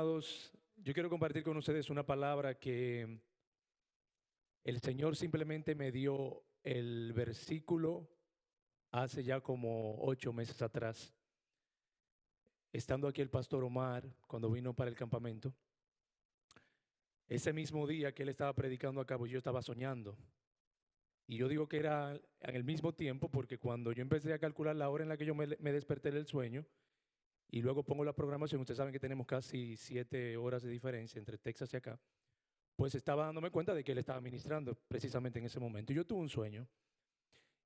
amados, yo quiero compartir con ustedes una palabra que el Señor simplemente me dio el versículo hace ya como 8 meses atrás, estando aquí el pastor Omar, cuando vino para el campamento. Ese mismo día que él estaba predicando acá, pues yo estaba soñando. Y yo digo que era en el mismo tiempo porque cuando yo empecé a calcular la hora en la que yo me desperté del sueño y luego pongo la programación, ustedes saben que tenemos casi 7 horas de diferencia entre Texas y acá, pues estaba dándome cuenta de que él estaba ministrando precisamente en ese momento. Y yo tuve un sueño.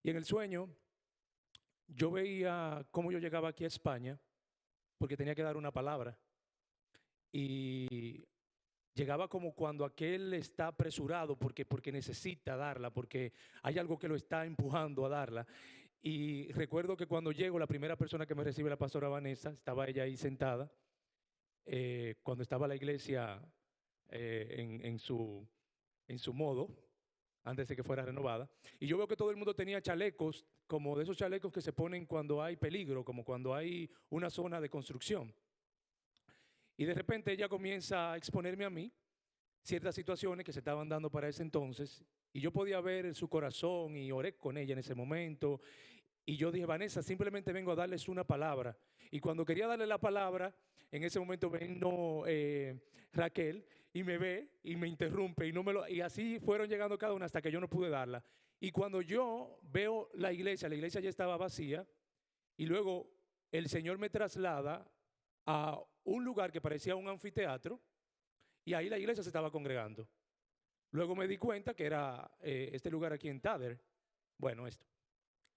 Y en el sueño yo veía cómo yo llegaba aquí a España porque tenía que dar una palabra. Y llegaba como cuando aquel está apresurado porque necesita darla, porque hay algo que lo está empujando a darla. Y recuerdo que cuando llego, la primera persona que me recibe, la pastora Vanessa, estaba ella ahí sentada, cuando estaba la iglesia en su modo, antes de que fuera renovada. Y yo veo que todo el mundo tenía chalecos, como de esos chalecos que se ponen cuando hay peligro, como cuando hay una zona de construcción. Y de repente ella comienza a exponerme a mí ciertas situaciones que se estaban dando para ese entonces. Y yo podía ver su corazón y oré con ella en ese momento. Y yo dije, Vanessa, simplemente vengo a darles una palabra. Y cuando quería darle la palabra, en ese momento vino Raquel y me ve y me interrumpe. Y así fueron llegando cada una hasta que yo no pude darla. Y cuando yo veo la iglesia ya estaba vacía. Y luego el Señor me traslada a un lugar que parecía un anfiteatro. Y ahí la iglesia se estaba congregando. Luego me di cuenta que era este lugar aquí en Tader. Bueno, esto.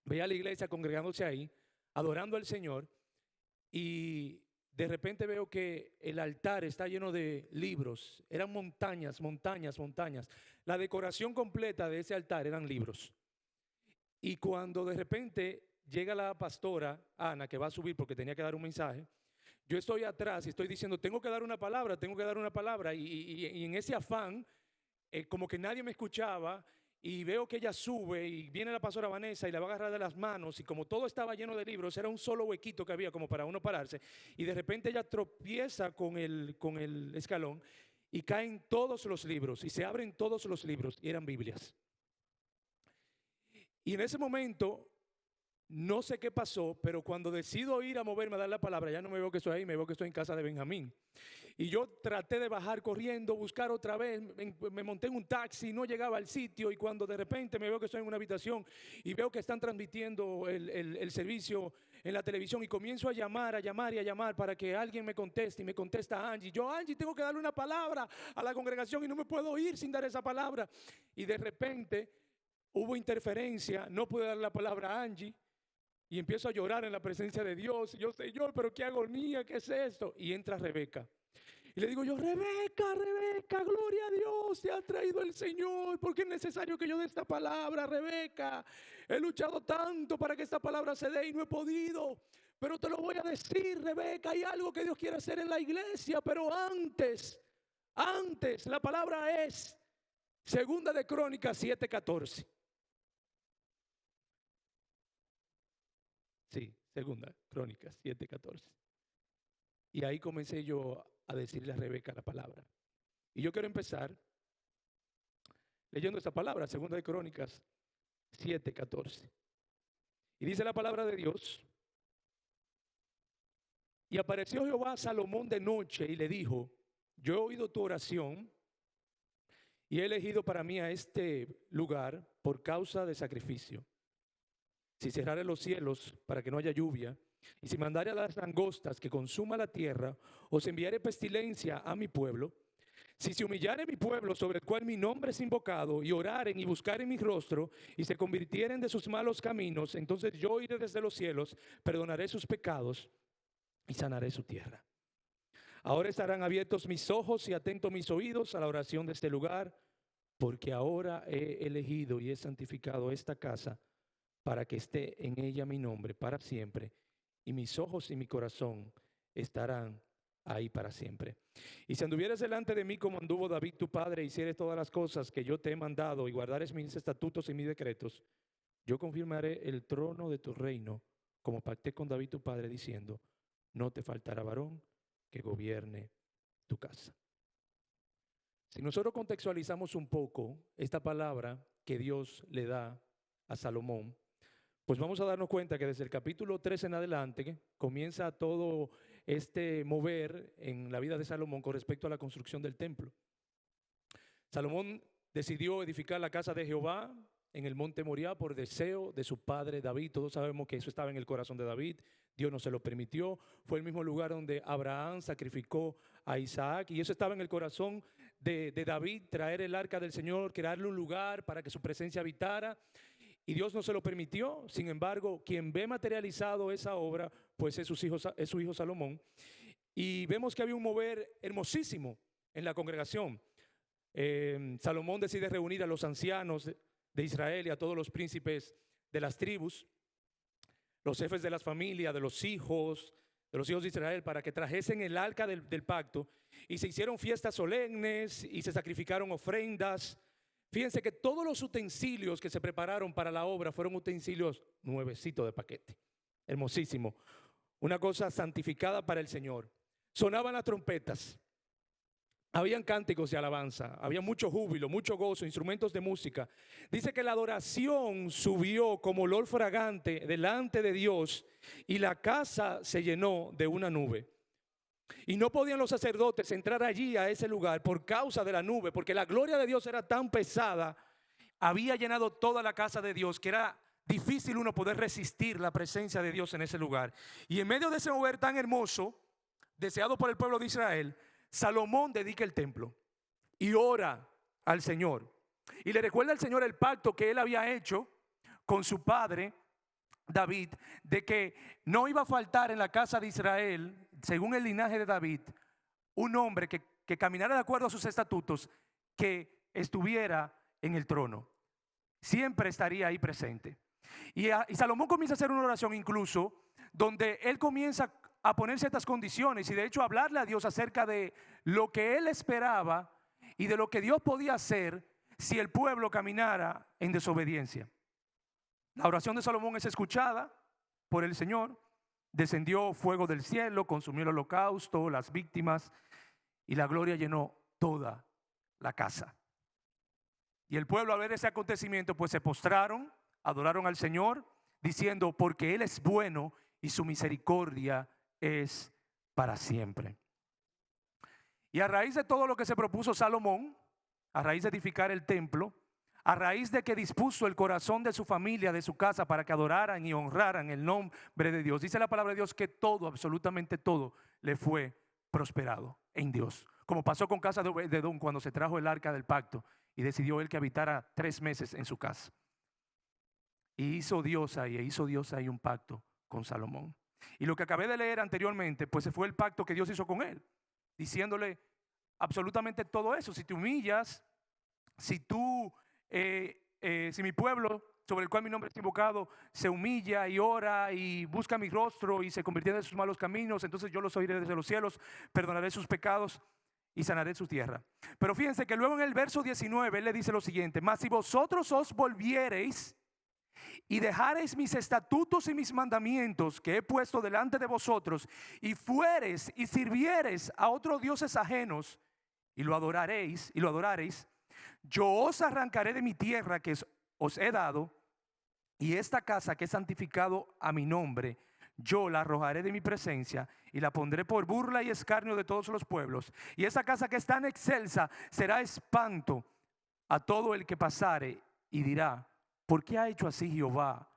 Veía a la iglesia congregándose ahí, adorando al Señor, y de repente veo que el altar está lleno de libros. Eran montañas, montañas, montañas. La decoración completa de ese altar eran libros. Y cuando de repente llega la pastora Ana, que va a subir porque tenía que dar un mensaje, yo estoy atrás y estoy diciendo, tengo que dar una palabra, tengo que dar una palabra. Y en ese afán, como que nadie me escuchaba, y veo que ella sube y viene la pastora Vanessa y la va a agarrar de las manos, y como todo estaba lleno de libros, era un solo huequito que había como para uno pararse, y de repente ella tropieza con el escalón y caen todos los libros y se abren todos los libros y eran Biblias. Y en ese momento no sé qué pasó, pero cuando decido ir a moverme a dar la palabra, ya no me veo que estoy ahí, me veo que estoy en casa de Benjamín. Y yo traté de bajar corriendo, buscar otra vez, me monté en un taxi, no llegaba al sitio, y cuando de repente me veo que estoy en una habitación y veo que están transmitiendo el servicio en la televisión, y comienzo a llamar y a llamar para que alguien me conteste, y me contesta Angie. Yo, Angie, tengo que darle una palabra a la congregación y no me puedo ir sin dar esa palabra. Y de repente hubo interferencia, no pude dar la palabra a Angie. Y empiezo a llorar en la presencia de Dios. Y yo, Señor, pero qué agonía, ¿qué es esto? Y entra Rebeca. Y le digo yo, Rebeca, Rebeca, gloria a Dios, te ha traído el Señor, porque es necesario que yo dé esta palabra, Rebeca. He luchado tanto para que esta palabra se dé y no he podido. Pero te lo voy a decir, Rebeca, hay algo que Dios quiere hacer en la iglesia, pero antes, la palabra es Segunda de Crónicas 7:14. Sí, Segunda Crónicas 7:14. Y ahí comencé yo a decirle a Rebeca la palabra. Y yo quiero empezar leyendo esta palabra, Segunda de Crónicas 7:14. Y dice la palabra de Dios: y apareció Jehová a Salomón de noche y le dijo, yo he oído tu oración y he elegido para mí a este lugar por causa de sacrificio. Si cerrare los cielos para que no haya lluvia, y si mandare a las langostas que consuma la tierra, o si enviare pestilencia a mi pueblo, si se humillare mi pueblo sobre el cual mi nombre es invocado, y oraren y buscaren mi rostro, y se convirtieren de sus malos caminos, entonces yo iré desde los cielos, perdonaré sus pecados y sanaré su tierra. Ahora estarán abiertos mis ojos y atentos mis oídos a la oración de este lugar, porque ahora he elegido y he santificado esta casa para que esté en ella mi nombre para siempre, y mis ojos y mi corazón estarán ahí para siempre. Y si anduvieres delante de mí como anduvo David tu padre, hicieres todas las cosas que yo te he mandado, y guardares mis estatutos y mis decretos, yo confirmaré el trono de tu reino, como pacté con David tu padre, diciendo, no te faltará varón que gobierne tu casa. Si nosotros contextualizamos un poco esta palabra que Dios le da a Salomón, pues vamos a darnos cuenta que desde el capítulo 3 en adelante comienza todo este mover en la vida de Salomón con respecto a la construcción del templo. Salomón decidió edificar la casa de Jehová en el monte Moriah por deseo de su padre David. Todos sabemos que eso estaba en el corazón de David. Dios no se lo permitió. Fue el mismo lugar donde Abraham sacrificó a Isaac, y eso estaba en el corazón de David, traer el arca del Señor, crearle un lugar para que su presencia habitara. Y Dios no se lo permitió. Sin embargo, quien ve materializado esa obra, pues es su hijo Salomón. Y vemos que había un mover hermosísimo en la congregación. Salomón decide reunir a los ancianos de Israel y a todos los príncipes de las tribus, los jefes de las familias, de los hijos de Israel, para que trajesen el arca del pacto, y se hicieron fiestas solemnes y se sacrificaron ofrendas. Fíjense que todos los utensilios que se prepararon para la obra fueron utensilios nuevecitos de paquete, hermosísimo, una cosa santificada para el Señor. Sonaban las trompetas, habían cánticos de alabanza, había mucho júbilo, mucho gozo, instrumentos de música. Dice que la adoración subió como olor fragante delante de Dios, y la casa se llenó de una nube. Y no podían los sacerdotes entrar allí a ese lugar por causa de la nube, porque la gloria de Dios era tan pesada, había llenado toda la casa de Dios, que era difícil uno poder resistir la presencia de Dios en ese lugar. Y en medio de ese mover tan hermoso, deseado por el pueblo de Israel, Salomón dedica el templo y ora al Señor, y le recuerda al Señor el pacto que él había hecho con su padre David, de que no iba a faltar en la casa de Israel, según el linaje de David, un hombre que caminara de acuerdo a sus estatutos, que estuviera en el trono, siempre estaría ahí presente. Y Salomón comienza a hacer una oración incluso donde él comienza a poner ciertas condiciones, y de hecho hablarle a Dios acerca de lo que él esperaba y de lo que Dios podía hacer si el pueblo caminara en desobediencia. La oración de Salomón es escuchada por el Señor. Descendió fuego del cielo, consumió el holocausto, las víctimas, y la gloria llenó toda la casa. Y el pueblo, al ver ese acontecimiento, pues se postraron, adoraron al Señor, diciendo: porque Él es bueno y su misericordia es para siempre. Y a raíz de todo lo que se propuso Salomón, a raíz de edificar el templo, a raíz de que dispuso el corazón de su familia, de su casa, para que adoraran y honraran el nombre de Dios, dice la palabra de Dios que todo, absolutamente todo, le fue prosperado en Dios. Como pasó con casa de Obed-edom cuando se trajo el arca del pacto y decidió él que habitara 3 meses en su casa. Y hizo Dios ahí un pacto con Salomón. Y lo que acabé de leer anteriormente, pues fue el pacto que Dios hizo con él, diciéndole absolutamente todo eso. Si te humillas, si mi pueblo, sobre el cual mi nombre es invocado, se humilla y ora y busca mi rostro y se convirtiera de sus malos caminos, entonces yo los oiré desde los cielos, perdonaré sus pecados y sanaré su tierra. Pero fíjense que luego en el verso 19 él le dice lo siguiente: mas si vosotros os volviereis y dejareis mis estatutos y mis mandamientos que he puesto delante de vosotros, y fuereis y sirviereis a otros dioses ajenos, y lo adoraréis, yo os arrancaré de mi tierra que os he dado, y esta casa que he santificado a mi nombre, yo la arrojaré de mi presencia y la pondré por burla y escarnio de todos los pueblos. Y esa casa que es tan excelsa será espanto a todo el que pasare, y dirá: ¿por qué ha hecho así Jehová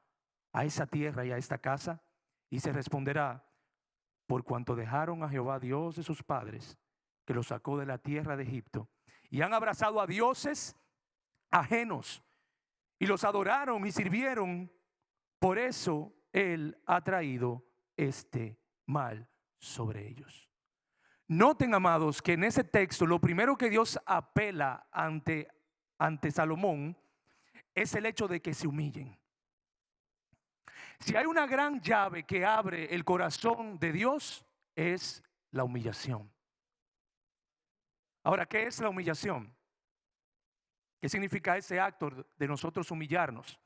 a esa tierra y a esta casa? Y se responderá: por cuanto dejaron a Jehová Dios de sus padres, que los sacó de la tierra de Egipto, y han abrazado a dioses ajenos y los adoraron y sirvieron. Por eso Él ha traído este mal sobre ellos. Noten, amados, que en ese texto lo primero que Dios apela ante Salomón es el hecho de que se humillen. Si hay una gran llave que abre el corazón de Dios, es la humillación. Ahora, ¿qué es la humillación? ¿Qué significa ese acto de nosotros humillarnos?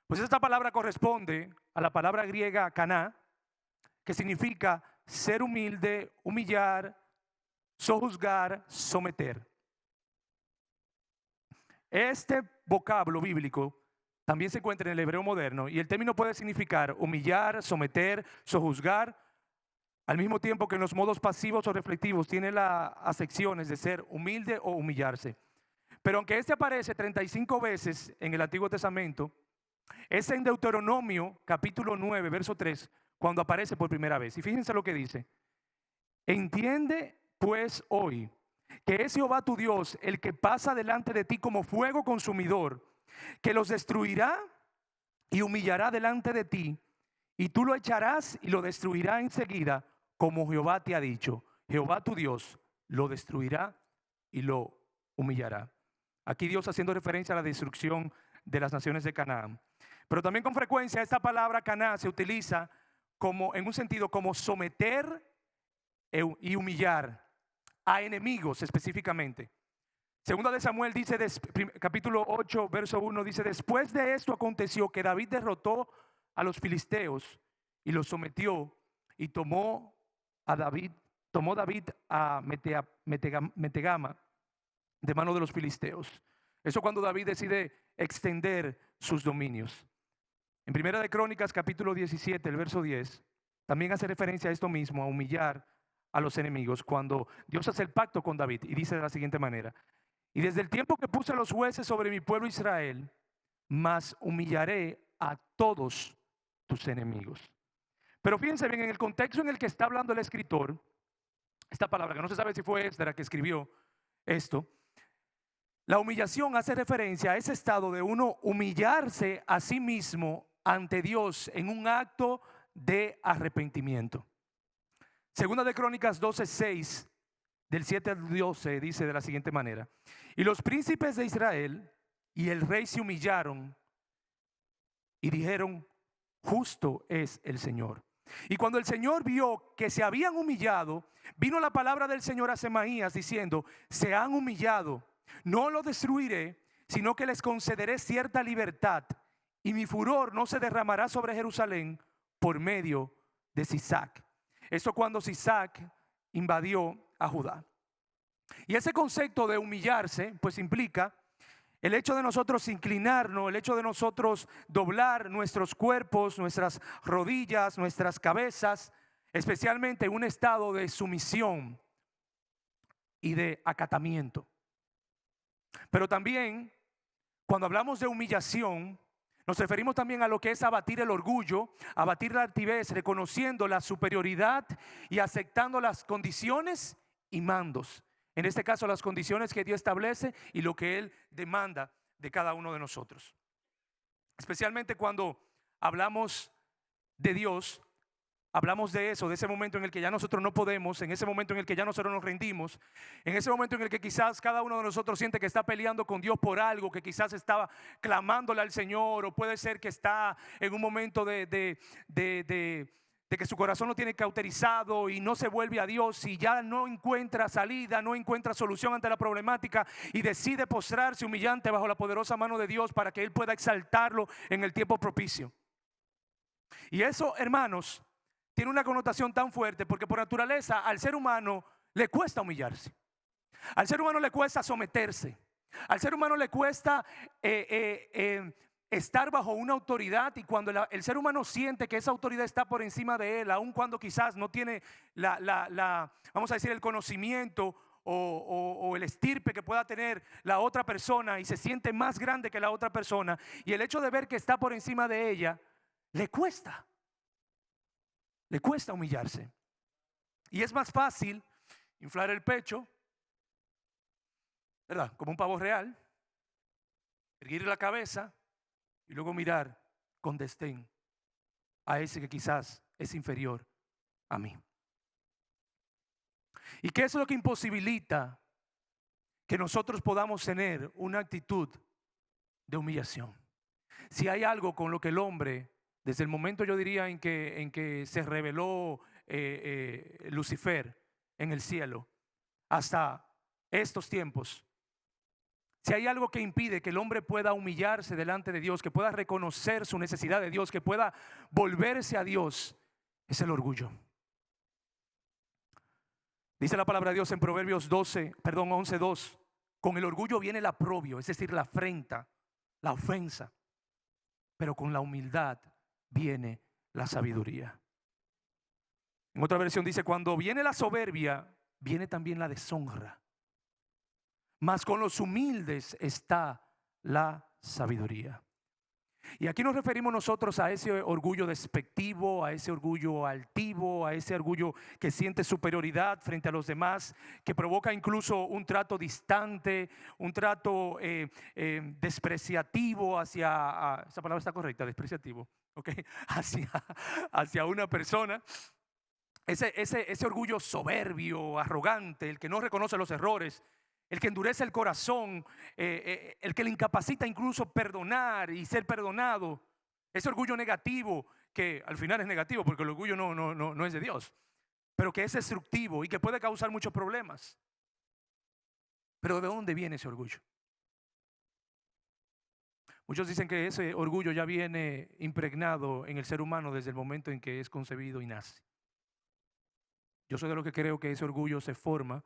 Pues esta palabra corresponde a la palabra griega kaná, que significa ser humilde, humillar, sojuzgar, someter. Este vocablo bíblico también se encuentra en el hebreo moderno y el término puede significar humillar, someter, sojuzgar, al mismo tiempo que en los modos pasivos o reflectivos tiene las acepciones de ser humilde o humillarse. Pero aunque este aparece 35 veces en el Antiguo Testamento, es en Deuteronomio capítulo 9, verso 3, cuando aparece por primera vez. Y fíjense lo que dice: entiende pues hoy que es Jehová tu Dios el que pasa delante de ti como fuego consumidor, que los destruirá y humillará delante de ti, y tú lo echarás y lo destruirá enseguida, como Jehová te ha dicho. Jehová tu Dios lo destruirá y lo humillará. Aquí Dios haciendo referencia a la destrucción de las naciones de Canaán. Pero también con frecuencia esta palabra Canaán se utiliza como, en un sentido, como someter y humillar a enemigos específicamente. Segunda de Samuel dice, capítulo 8, verso 1, dice: después de esto aconteció que David derrotó a los filisteos y los sometió, y tomó David a Metegama de mano de los filisteos. Eso cuando David decide extender sus dominios. En Primera de Crónicas capítulo 17, el verso 10, también hace referencia a esto mismo, a humillar a los enemigos, cuando Dios hace el pacto con David y dice de la siguiente manera: y desde el tiempo que puse a los jueces sobre mi pueblo Israel, mas humillaré a todos tus enemigos. Pero fíjense bien, en el contexto en el que está hablando el escritor, esta palabra que no se sabe si fue Esdras que escribió esto, la humillación hace referencia a ese estado de uno humillarse a sí mismo ante Dios en un acto de arrepentimiento. Segunda de Crónicas 12:6, del 7 al 12, dice de la siguiente manera: y los príncipes de Israel y el rey se humillaron y dijeron: justo es el Señor. Y cuando el Señor vio que se habían humillado, vino la palabra del Señor a Semaías diciendo: se han humillado, no lo destruiré, sino que les concederé cierta libertad, y mi furor no se derramará sobre Jerusalén por medio de Sisac. Eso cuando Sisac invadió a Judá. Y ese concepto de humillarse pues implica el hecho de nosotros inclinarnos, el hecho de nosotros doblar nuestros cuerpos, nuestras rodillas, nuestras cabezas, especialmente en un estado de sumisión y de acatamiento. Pero también cuando hablamos de humillación, nos referimos también a lo que es abatir el orgullo, abatir la altivez, reconociendo la superioridad y aceptando las condiciones y mandos. En este caso, las condiciones que Dios establece y lo que Él demanda de cada uno de nosotros. Especialmente cuando hablamos de Dios, hablamos de eso, de ese momento en el que ya nosotros no podemos, en ese momento en el que ya nosotros nos rendimos, en ese momento en el que quizás cada uno de nosotros siente que está peleando con Dios por algo, que quizás estaba clamándole al Señor, o puede ser que está en un momento de que su corazón lo tiene cauterizado y no se vuelve a Dios y ya no encuentra salida, no encuentra solución ante la problemática y decide postrarse humillante bajo la poderosa mano de Dios para que Él pueda exaltarlo en el tiempo propicio. Y eso, hermanos, tiene una connotación tan fuerte porque por naturaleza al ser humano le cuesta humillarse. Al ser humano le cuesta someterse. Al ser humano le cuesta estar bajo una autoridad, y cuando el ser humano siente que esa autoridad está por encima de él, aun cuando quizás no tiene vamos a decir, el conocimiento o el estirpe que pueda tener la otra persona, y se siente más grande que la otra persona, y el hecho de ver que está por encima de ella le cuesta humillarse. Y es más fácil inflar el pecho, ¿verdad?, como un pavo real, erguir la cabeza y luego mirar con desdén a ese que quizás es inferior a mí. ¿Y qué es lo que imposibilita que nosotros podamos tener una actitud de humillación? Si hay algo con lo que el hombre, desde el momento, yo diría, en que se reveló Lucifer en el cielo hasta estos tiempos, si hay algo que impide que el hombre pueda humillarse delante de Dios, que pueda reconocer su necesidad de Dios, que pueda volverse a Dios, es el orgullo. Dice la palabra de Dios en Proverbios 11:2. Con el orgullo viene el aprobio, es decir, la afrenta, la ofensa. Pero con la humildad viene la sabiduría. En otra versión dice, cuando viene la soberbia, viene también la deshonra. Mas con los humildes está la sabiduría. Y aquí nos referimos nosotros a ese orgullo despectivo, a ese orgullo altivo, a ese orgullo que siente superioridad frente a los demás, que provoca incluso un trato distante, un trato despreciativo hacia, esa palabra está correcta, despreciativo, ¿ok? Hacia una persona. Ese orgullo soberbio, arrogante, el que no reconoce los errores, el que endurece el corazón, el que le incapacita incluso perdonar y ser perdonado. Ese orgullo negativo, que al final es negativo porque el orgullo no es de Dios, pero que es destructivo y que puede causar muchos problemas. Pero ¿de dónde viene ese orgullo? Muchos dicen que ese orgullo ya viene impregnado en el ser humano desde el momento en que es concebido y nace. Yo soy de los que creo que ese orgullo se forma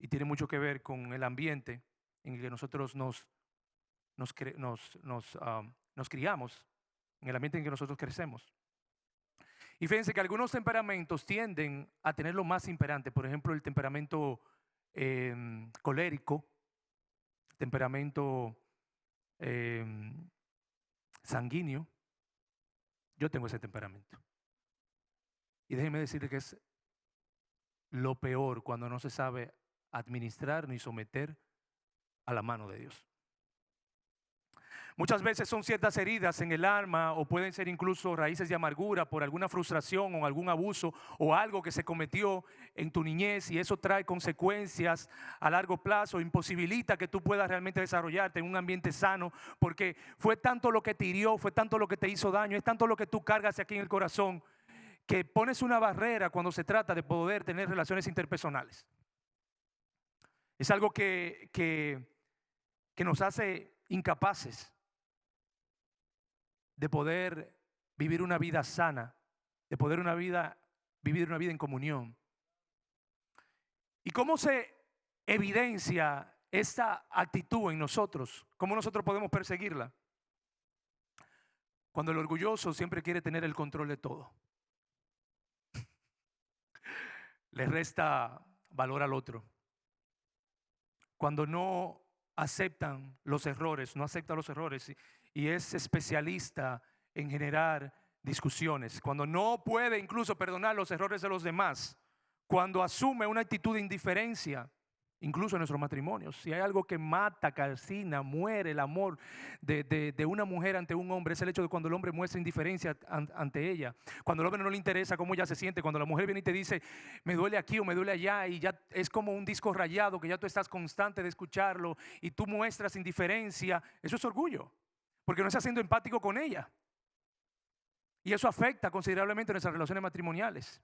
y tiene mucho que ver con el ambiente en el que nosotros nos criamos, en el ambiente en que nosotros crecemos. Y fíjense que algunos temperamentos tienden a tener lo más imperante. Por ejemplo, el temperamento colérico, temperamento sanguíneo. Yo tengo ese temperamento. Y déjenme decirle que es lo peor cuando no se sabe administrar ni someter a la mano de Dios. Muchas veces son ciertas heridas en el alma o pueden ser incluso raíces de amargura por alguna frustración o algún abuso o algo que se cometió en tu niñez, y eso trae consecuencias a largo plazo, imposibilita que tú puedas realmente desarrollarte en un ambiente sano, porque fue tanto lo que te hirió, fue tanto lo que te hizo daño, es tanto lo que tú cargas aquí en el corazón, que pones una barrera cuando se trata de poder tener relaciones interpersonales. Es algo que nos hace incapaces de poder vivir una vida sana, de poder vivir una vida en comunión. ¿Y cómo se evidencia esta actitud en nosotros? ¿Cómo nosotros podemos perseguirla? Cuando el orgulloso siempre quiere tener el control de todo. Le resta valor al otro. Cuando no aceptan los errores, no acepta los errores y es especialista en generar discusiones. Cuando no puede incluso perdonar los errores de los demás. Cuando asume una actitud de indiferencia, incluso en nuestros matrimonios. Si hay algo que mata, calcina, muere el amor de una mujer ante un hombre, es el hecho de cuando el hombre muestra indiferencia ante ella. Cuando el hombre no le interesa cómo ella se siente. Cuando la mujer viene y te dice, me duele aquí o me duele allá, y ya es como un disco rayado que ya tú estás constante de escucharlo y tú muestras indiferencia. Eso es orgullo, porque no estás siendo empático con ella. Y eso afecta considerablemente nuestras relaciones matrimoniales.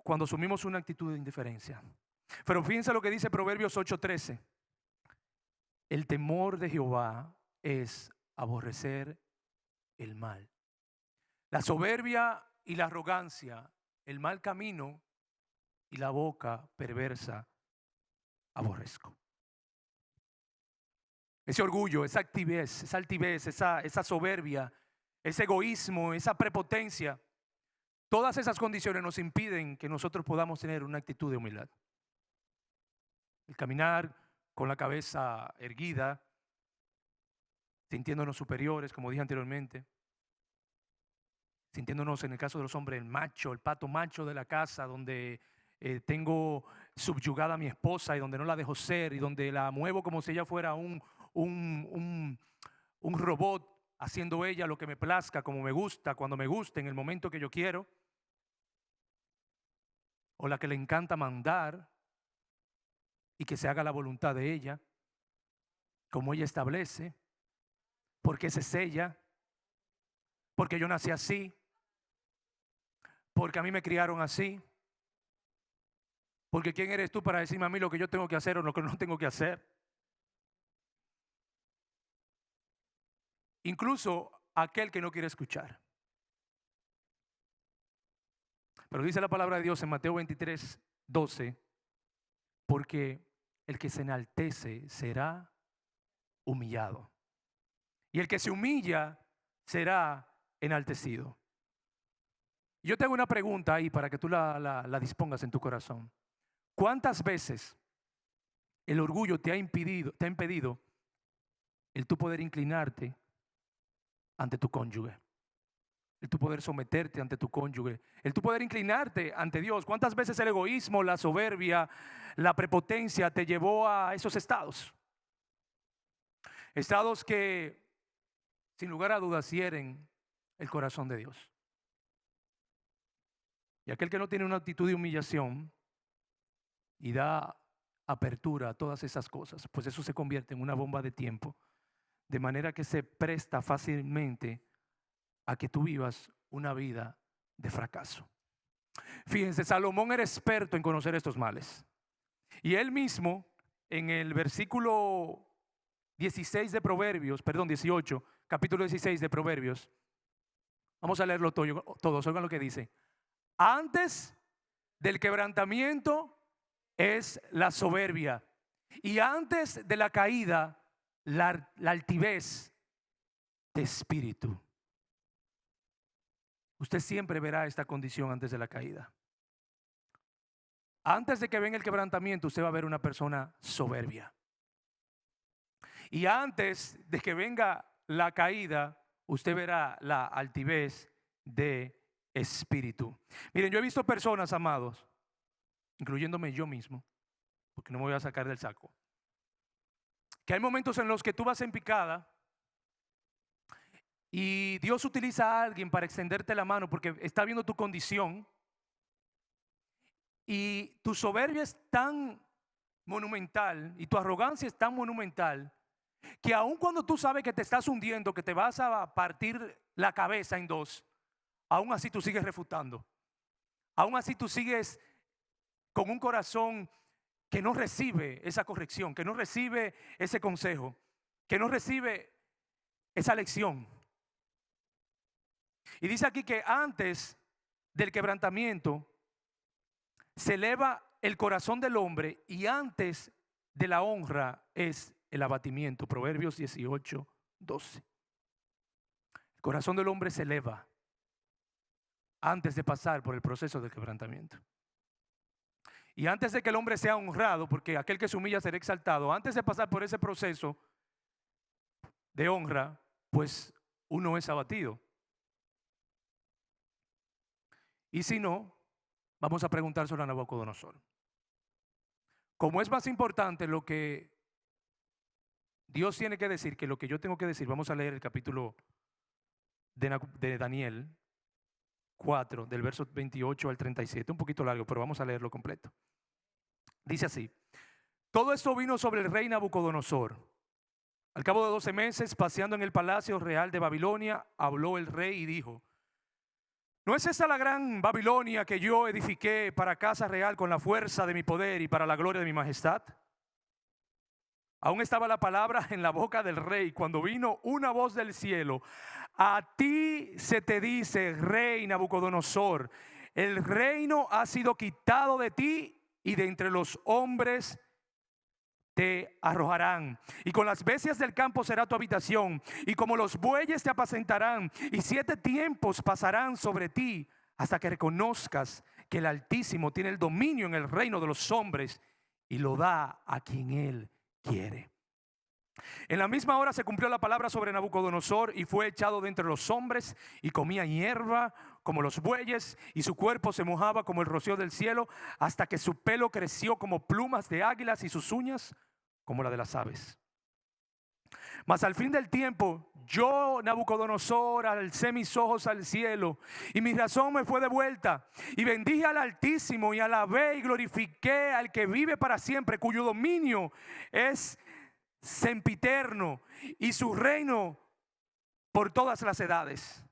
Cuando asumimos una actitud de indiferencia. Pero fíjense lo que dice Proverbios 8:13. El temor de Jehová es aborrecer el mal. La soberbia y la arrogancia, el mal camino y la boca perversa aborrezco. Ese orgullo, esa altivez, esa soberbia, ese egoísmo, esa prepotencia. Todas esas condiciones nos impiden que nosotros podamos tener una actitud de humildad. El caminar con la cabeza erguida, sintiéndonos superiores, como dije anteriormente. Sintiéndonos, en el caso de los hombres, el macho, el pato macho de la casa, donde tengo subyugada a mi esposa y donde no la dejo ser y donde la muevo como si ella fuera un robot, haciendo ella lo que me plazca, como me gusta, cuando me guste, en el momento que yo quiero. O la que le encanta mandar y que se haga la voluntad de ella, como ella establece, porque esa es ella, porque yo nací así, porque a mí me criaron así, porque ¿quién eres tú para decirme a mí lo que yo tengo que hacer o lo que no tengo que hacer? Incluso aquel que no quiere escuchar. Pero dice la palabra de Dios en Mateo 23:12, porque el que se enaltece será humillado, y el que se humilla será enaltecido. Yo tengo una pregunta ahí para que tú la dispongas en tu corazón. ¿Cuántas veces el orgullo te ha impedido el tú poder inclinarte ante tu cónyuge, el tú poder someterte ante tu cónyuge, el tú poder inclinarte ante Dios? ¿Cuántas veces el egoísmo, la soberbia, la prepotencia te llevó a esos estados? Estados que sin lugar a dudas hieren el corazón de Dios. Y aquel que no tiene una actitud de humillación y da apertura a todas esas cosas, pues eso se convierte en una bomba de tiempo, de manera que se presta fácilmente a que tú vivas una vida de fracaso. Fíjense, Salomón era experto en conocer estos males. Y él mismo, en el versículo 16 de Proverbios, perdón, 18, capítulo 16 de Proverbios, vamos a leerlo todos, oigan lo que dice. Antes del quebrantamiento es la soberbia, y antes de la caída la altivez de espíritu. Usted siempre verá esta condición antes de la caída. Antes de que venga el quebrantamiento, usted va a ver una persona soberbia. Y antes de que venga la caída, usted verá la altivez de espíritu. Miren, yo he visto personas, amados, incluyéndome yo mismo, porque no me voy a sacar del saco, que hay momentos en los que tú vas en picada y Dios utiliza a alguien para extenderte la mano porque está viendo tu condición, y tu soberbia es tan monumental y tu arrogancia es tan monumental que aun cuando tú sabes que te estás hundiendo, que te vas a partir la cabeza en dos, aún así tú sigues refutando. Aún así tú sigues con un corazón que no recibe esa corrección, que no recibe ese consejo, que no recibe esa lección. Y dice aquí que antes del quebrantamiento se eleva el corazón del hombre, y antes de la honra es el abatimiento. Proverbios 18:12. El corazón del hombre se eleva antes de pasar por el proceso del quebrantamiento. Y antes de que el hombre sea honrado, porque aquel que se humilla será exaltado, antes de pasar por ese proceso de honra, pues uno es abatido. Y si no, vamos a preguntárselo a Nabucodonosor. Como es más importante lo que Dios tiene que decir que lo que yo tengo que decir, vamos a leer el capítulo de Daniel 4, del verso 28 al 37, un poquito largo, pero vamos a leerlo completo. Dice así: todo esto vino sobre el rey Nabucodonosor. Al cabo de 12 meses, paseando en el palacio real de Babilonia, habló el rey y dijo: ¿no es esta la gran Babilonia que yo edifiqué para casa real con la fuerza de mi poder y para la gloria de mi majestad? Aún estaba la palabra en la boca del rey cuando vino una voz del cielo: a ti se te dice, rey Nabucodonosor, el reino ha sido quitado de ti y de entre los hombres te arrojarán, y con las bestias del campo será tu habitación, y como los bueyes te apacentarán, y 7 tiempos pasarán sobre ti hasta que reconozcas que el Altísimo tiene el dominio en el reino de los hombres y lo da a quien él quiere. En la misma hora se cumplió la palabra sobre Nabucodonosor, y fue echado de entre los hombres, y comía hierba como los bueyes, y su cuerpo se mojaba como el rocío del cielo, hasta que su pelo creció como plumas de águilas y sus uñas como la de las aves. Mas al fin del tiempo, yo, Nabucodonosor, alcé mis ojos al cielo, y mi razón me fue devuelta, y bendije al Altísimo, y alabé y glorifiqué al que vive para siempre, cuyo dominio es sempiterno, y su reino por todas las edades.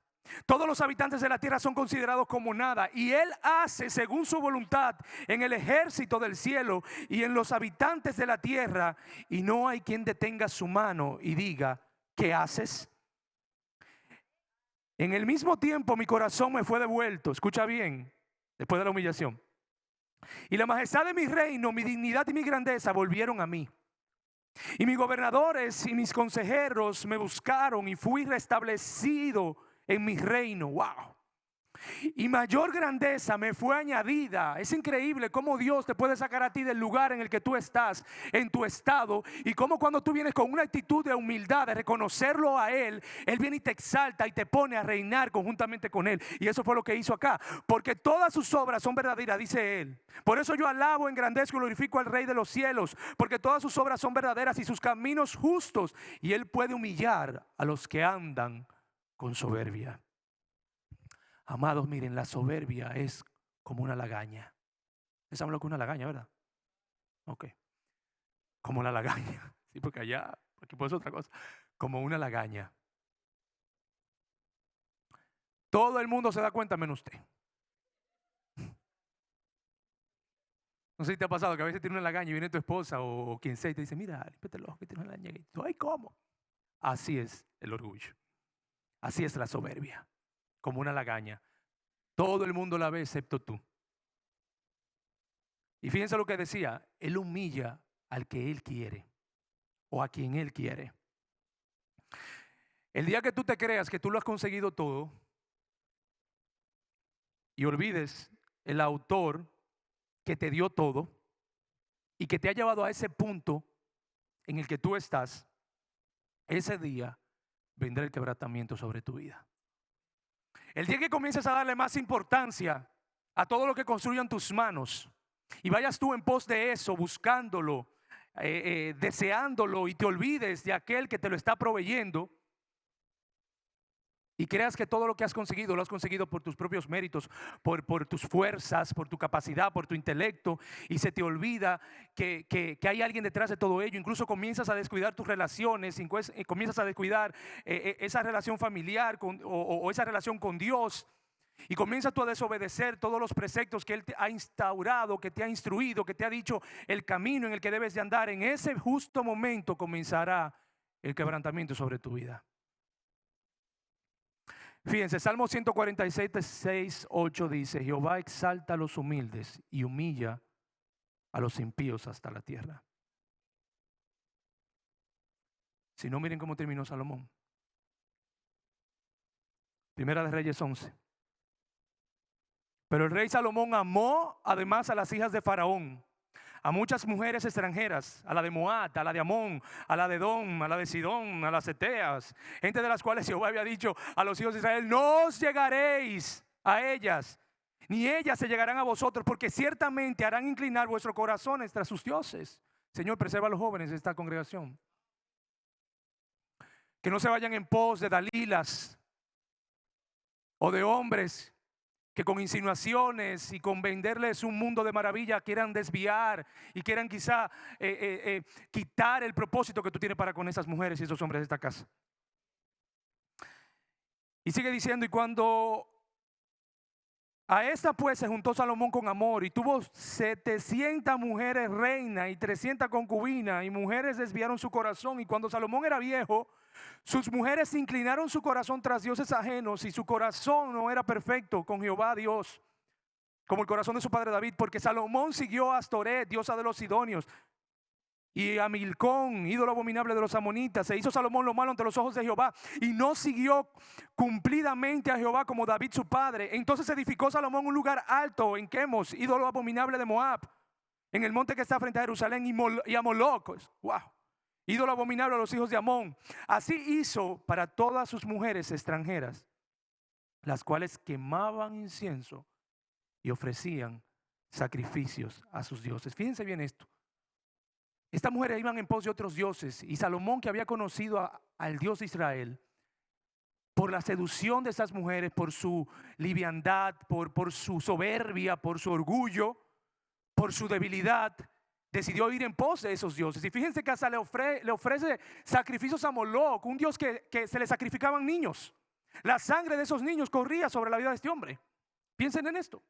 Todos los habitantes de la tierra son considerados como nada, y él hace según su voluntad en el ejército del cielo y en los habitantes de la tierra, y no hay quien detenga su mano y diga: ¿qué haces? En el mismo tiempo mi corazón me fue devuelto, escucha bien, después de la humillación. Y la majestad de mi reino, mi dignidad y mi grandeza volvieron a mí. Y mis gobernadores y mis consejeros me buscaron y fui restablecido en mi reino. Wow. Y mayor grandeza me fue añadida. Es increíble cómo Dios te puede sacar a ti del lugar en el que tú estás, en tu estado, y cómo cuando tú vienes con una actitud de humildad, de reconocerlo a Él, Él viene y te exalta y te pone a reinar conjuntamente con Él. Y eso fue lo que hizo acá, porque todas sus obras son verdaderas, dice Él. Por eso yo alabo, engrandezco y glorifico al Rey de los cielos, porque todas sus obras son verdaderas y sus caminos justos, y Él puede humillar a los que andan con soberbia. Amados, miren, la soberbia es como una lagaña. ¿Saben lo que es una lagaña, verdad? Ok. Como la lagaña. Sí, porque allá, aquí puede ser otra cosa. Como una lagaña. Todo el mundo se da cuenta menos usted. No sé si te ha pasado que a veces tiene una lagaña y viene tu esposa o quien sea y te dice, mira, límpiate el ojo que tiene una lagaña. Y tú, ay, ¿cómo? Así es el orgullo. Así es la soberbia. Como una lagaña. Todo el mundo la ve excepto tú. Y fíjense lo que decía, Él humilla al que Él quiere o a quien Él quiere. El día que tú te creas que tú lo has conseguido todo y olvides el autor que te dio todo y que te ha llevado a ese punto en el que tú estás, ese día vendrá el quebrantamiento sobre tu vida. El día que comiences a darle más importancia a todo lo que construyan tus manos y vayas tú en pos de eso, buscándolo, deseándolo, y te olvides de aquel que te lo está proveyendo y creas que todo lo que has conseguido lo has conseguido por tus propios méritos, por tus fuerzas, por tu capacidad, por tu intelecto, y se te olvida que hay alguien detrás de todo ello. Incluso comienzas a descuidar tus relaciones, comienzas a descuidar esa relación familiar o esa relación con Dios, y comienzas tú a desobedecer todos los preceptos que Él te ha instaurado, que te ha instruido, que te ha dicho el camino en el que debes de andar. En ese justo momento comenzará el quebrantamiento sobre tu vida. Fíjense, Salmo 146, 6, 8 dice, Jehová exalta a los humildes y humilla a los impíos hasta la tierra. Si no, miren cómo terminó Salomón. Primera de Reyes 11. Pero el rey Salomón amó además a las hijas de Faraón, a muchas mujeres extranjeras, a la de Moab, a la de Amón, a la de Edom, a la de Sidón, a las Eteas, gente de las cuales Jehová había dicho a los hijos de Israel, no os llegaréis a ellas, ni ellas se llegarán a vosotros, porque ciertamente harán inclinar vuestros corazones tras sus dioses. Señor, preserva a los jóvenes de esta congregación, que no se vayan en pos de Dalilas o de hombres que con insinuaciones y con venderles un mundo de maravilla quieran desviar y quieran quizá quitar el propósito que tú tienes para con esas mujeres y esos hombres de esta casa. Y sigue diciendo, y cuando a esta pues se juntó Salomón con amor y tuvo 700 mujeres reinas y 300 concubinas, y mujeres desviaron su corazón, y cuando Salomón era viejo, sus mujeres inclinaron su corazón tras dioses ajenos, y su corazón no era perfecto con Jehová Dios, como el corazón de su padre David, porque Salomón siguió a Astoret, diosa de los sidonios, y a Milcón, ídolo abominable de los amonitas. Se hizo Salomón lo malo ante los ojos de Jehová y no siguió cumplidamente a Jehová como David su padre. Entonces edificó Salomón un lugar alto en Quemos, ídolo abominable de Moab, en el monte que está frente a Jerusalén, y a Moloc, wow, ídolo abominable a los hijos de Amón. Así hizo para todas sus mujeres extranjeras, las cuales quemaban incienso y ofrecían sacrificios a sus dioses. Fíjense bien esto. Estas mujeres iban en pos de otros dioses, y Salomón, que había conocido al Dios de Israel, por la seducción de estas mujeres, por su liviandad, por su soberbia, por su orgullo, por su debilidad, decidió ir en pos de esos dioses. Y fíjense que hasta le ofrece sacrificios a Moloc, un dios que se le sacrificaban niños. La sangre de esos niños corría sobre la vida de este hombre. Piensen en esto.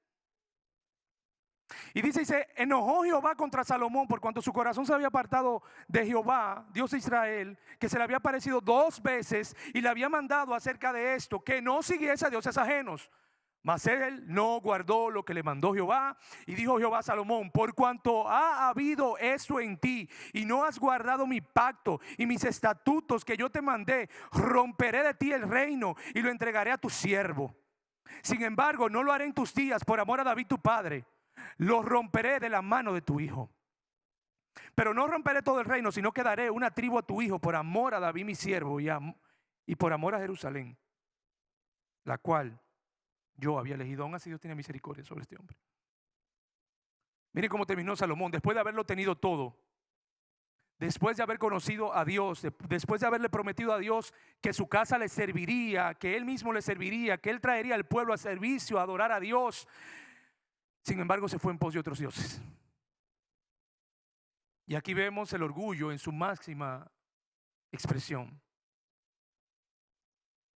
Y dice, se enojó Jehová contra Salomón por cuanto su corazón se había apartado de Jehová, Dios de Israel, que se le había aparecido 2 veces y le había mandado acerca de esto, que no siguiese a dioses ajenos. Mas él no guardó lo que le mandó Jehová, y dijo Jehová a Salomón: por cuanto ha habido eso en ti, y no has guardado mi pacto y mis estatutos que yo te mandé, romperé de ti el reino y lo entregaré a tu siervo. Sin embargo, no lo haré en tus días por amor a David tu padre, lo romperé de la mano de tu hijo. Pero no romperé todo el reino, sino que daré una tribu a tu hijo por amor a David mi siervo y por amor a Jerusalén, la cual yo había elegido. Aún así Dios tiene misericordia sobre este hombre. Miren cómo terminó Salomón, después de haberlo tenido todo, después de haber conocido a Dios, después de haberle prometido a Dios que su casa le serviría, que él mismo le serviría, que él traería al pueblo a servicio, a adorar a Dios. Sin embargo, se fue en pos de otros dioses. Y aquí vemos el orgullo en su máxima expresión.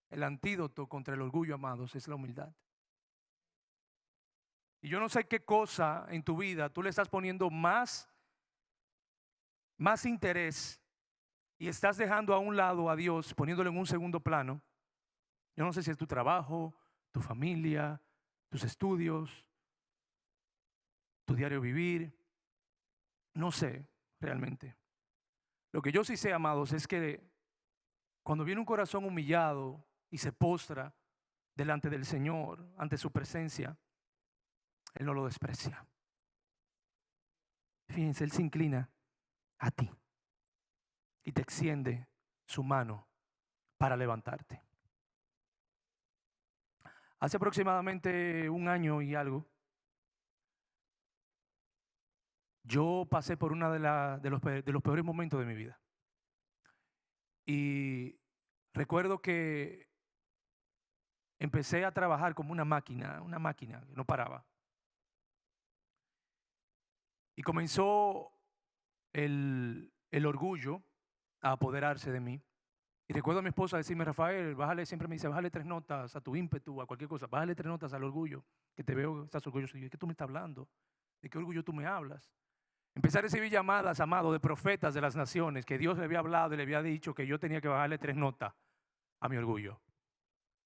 El antídoto contra el orgullo, amados, es la humildad. Y yo no sé qué cosa en tu vida tú le estás poniendo más interés y estás dejando a un lado a Dios, poniéndolo en un segundo plano. Yo no sé si es tu trabajo, tu familia, tus estudios, tu diario vivir. No sé realmente. Lo que yo sí sé, amados, es que cuando viene un corazón humillado y se postra delante del Señor, ante su presencia, Él no lo desprecia. Fíjense, Él se inclina a ti y te extiende su mano para levantarte. Hace aproximadamente un año y algo, yo pasé por uno de los peores momentos de mi vida. Y recuerdo que empecé a trabajar como una máquina que no paraba. Y comenzó el orgullo a apoderarse de mí. Y recuerdo a mi esposa decirme: Rafael, siempre me dice, bájale 3 notas a tu ímpetu, a cualquier cosa, bájale 3 notas al orgullo, que te veo, estás orgulloso. Y yo: ¿de qué tú me estás hablando? ¿De qué orgullo tú me hablas? Empecé a recibir llamadas, amado, de profetas de las naciones, que Dios le había hablado y le había dicho que yo tenía que bajarle 3 notas a mi orgullo,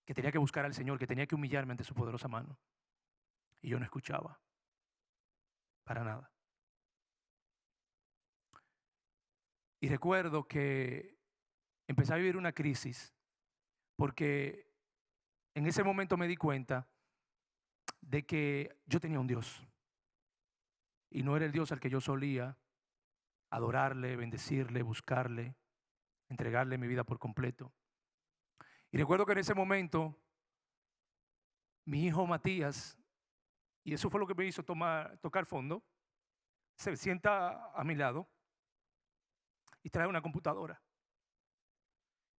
que tenía que buscar al Señor, que tenía que humillarme ante su poderosa mano. Y yo no escuchaba, para nada. Y recuerdo que empecé a vivir una crisis, porque en ese momento me di cuenta de que yo tenía un Dios, y no era el Dios al que yo solía adorarle, bendecirle, buscarle, entregarle mi vida por completo. Y recuerdo que en ese momento mi hijo Matías, y eso fue lo que me hizo tocar fondo, se sienta a mi lado y trae una computadora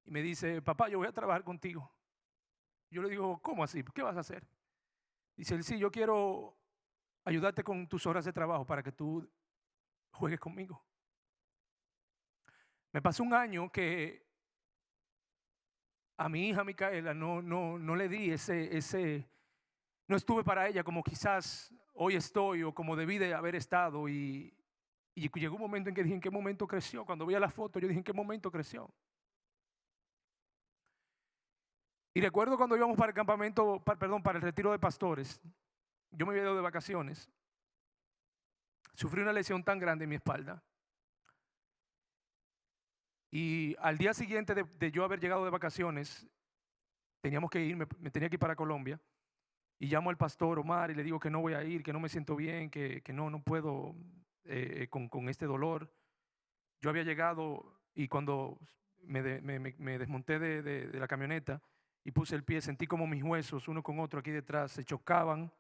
y me dice: papá, yo voy a trabajar contigo. Yo le digo: ¿cómo así? ¿Qué vas a hacer? Dice él: sí, yo quiero ayudarte con tus horas de trabajo para que tú juegues conmigo. Me pasó un año que a mi hija Micaela no le di no estuve para ella como quizás hoy estoy o como debí de haber estado. Y llegó un momento en que dije: ¿en qué momento creció? Cuando veía la foto yo dije: ¿en qué momento creció? Y recuerdo cuando íbamos para el campamento, para el retiro de pastores, yo me había ido de vacaciones, sufrí una lesión tan grande en mi espalda. Y al día siguiente de yo haber llegado de vacaciones, teníamos que ir, me tenía que ir para Colombia. Y llamo al pastor Omar y le digo que no voy a ir, que no me siento bien, que no puedo con este dolor. Yo había llegado y cuando me desmonté de la camioneta y puse el pie, sentí como mis huesos uno con otro aquí detrás se chocaban.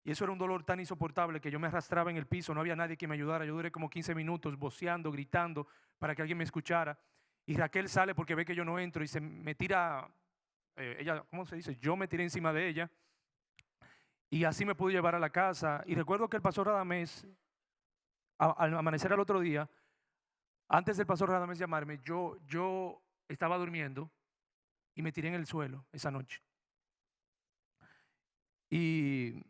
Y eso era un dolor tan insoportable que yo me arrastraba en el piso, no había nadie que me ayudara. Yo duré como 15 minutos voceando, gritando para que alguien me escuchara. Y Raquel sale porque ve que yo no entro y se me tira, ella, ¿cómo se dice? Yo me tiré encima de ella. Y así me pude llevar a la casa. Y recuerdo que el pastor Radamés, al amanecer al otro día, antes del pastor Radamés llamarme, yo estaba durmiendo y me tiré en el suelo esa noche. Y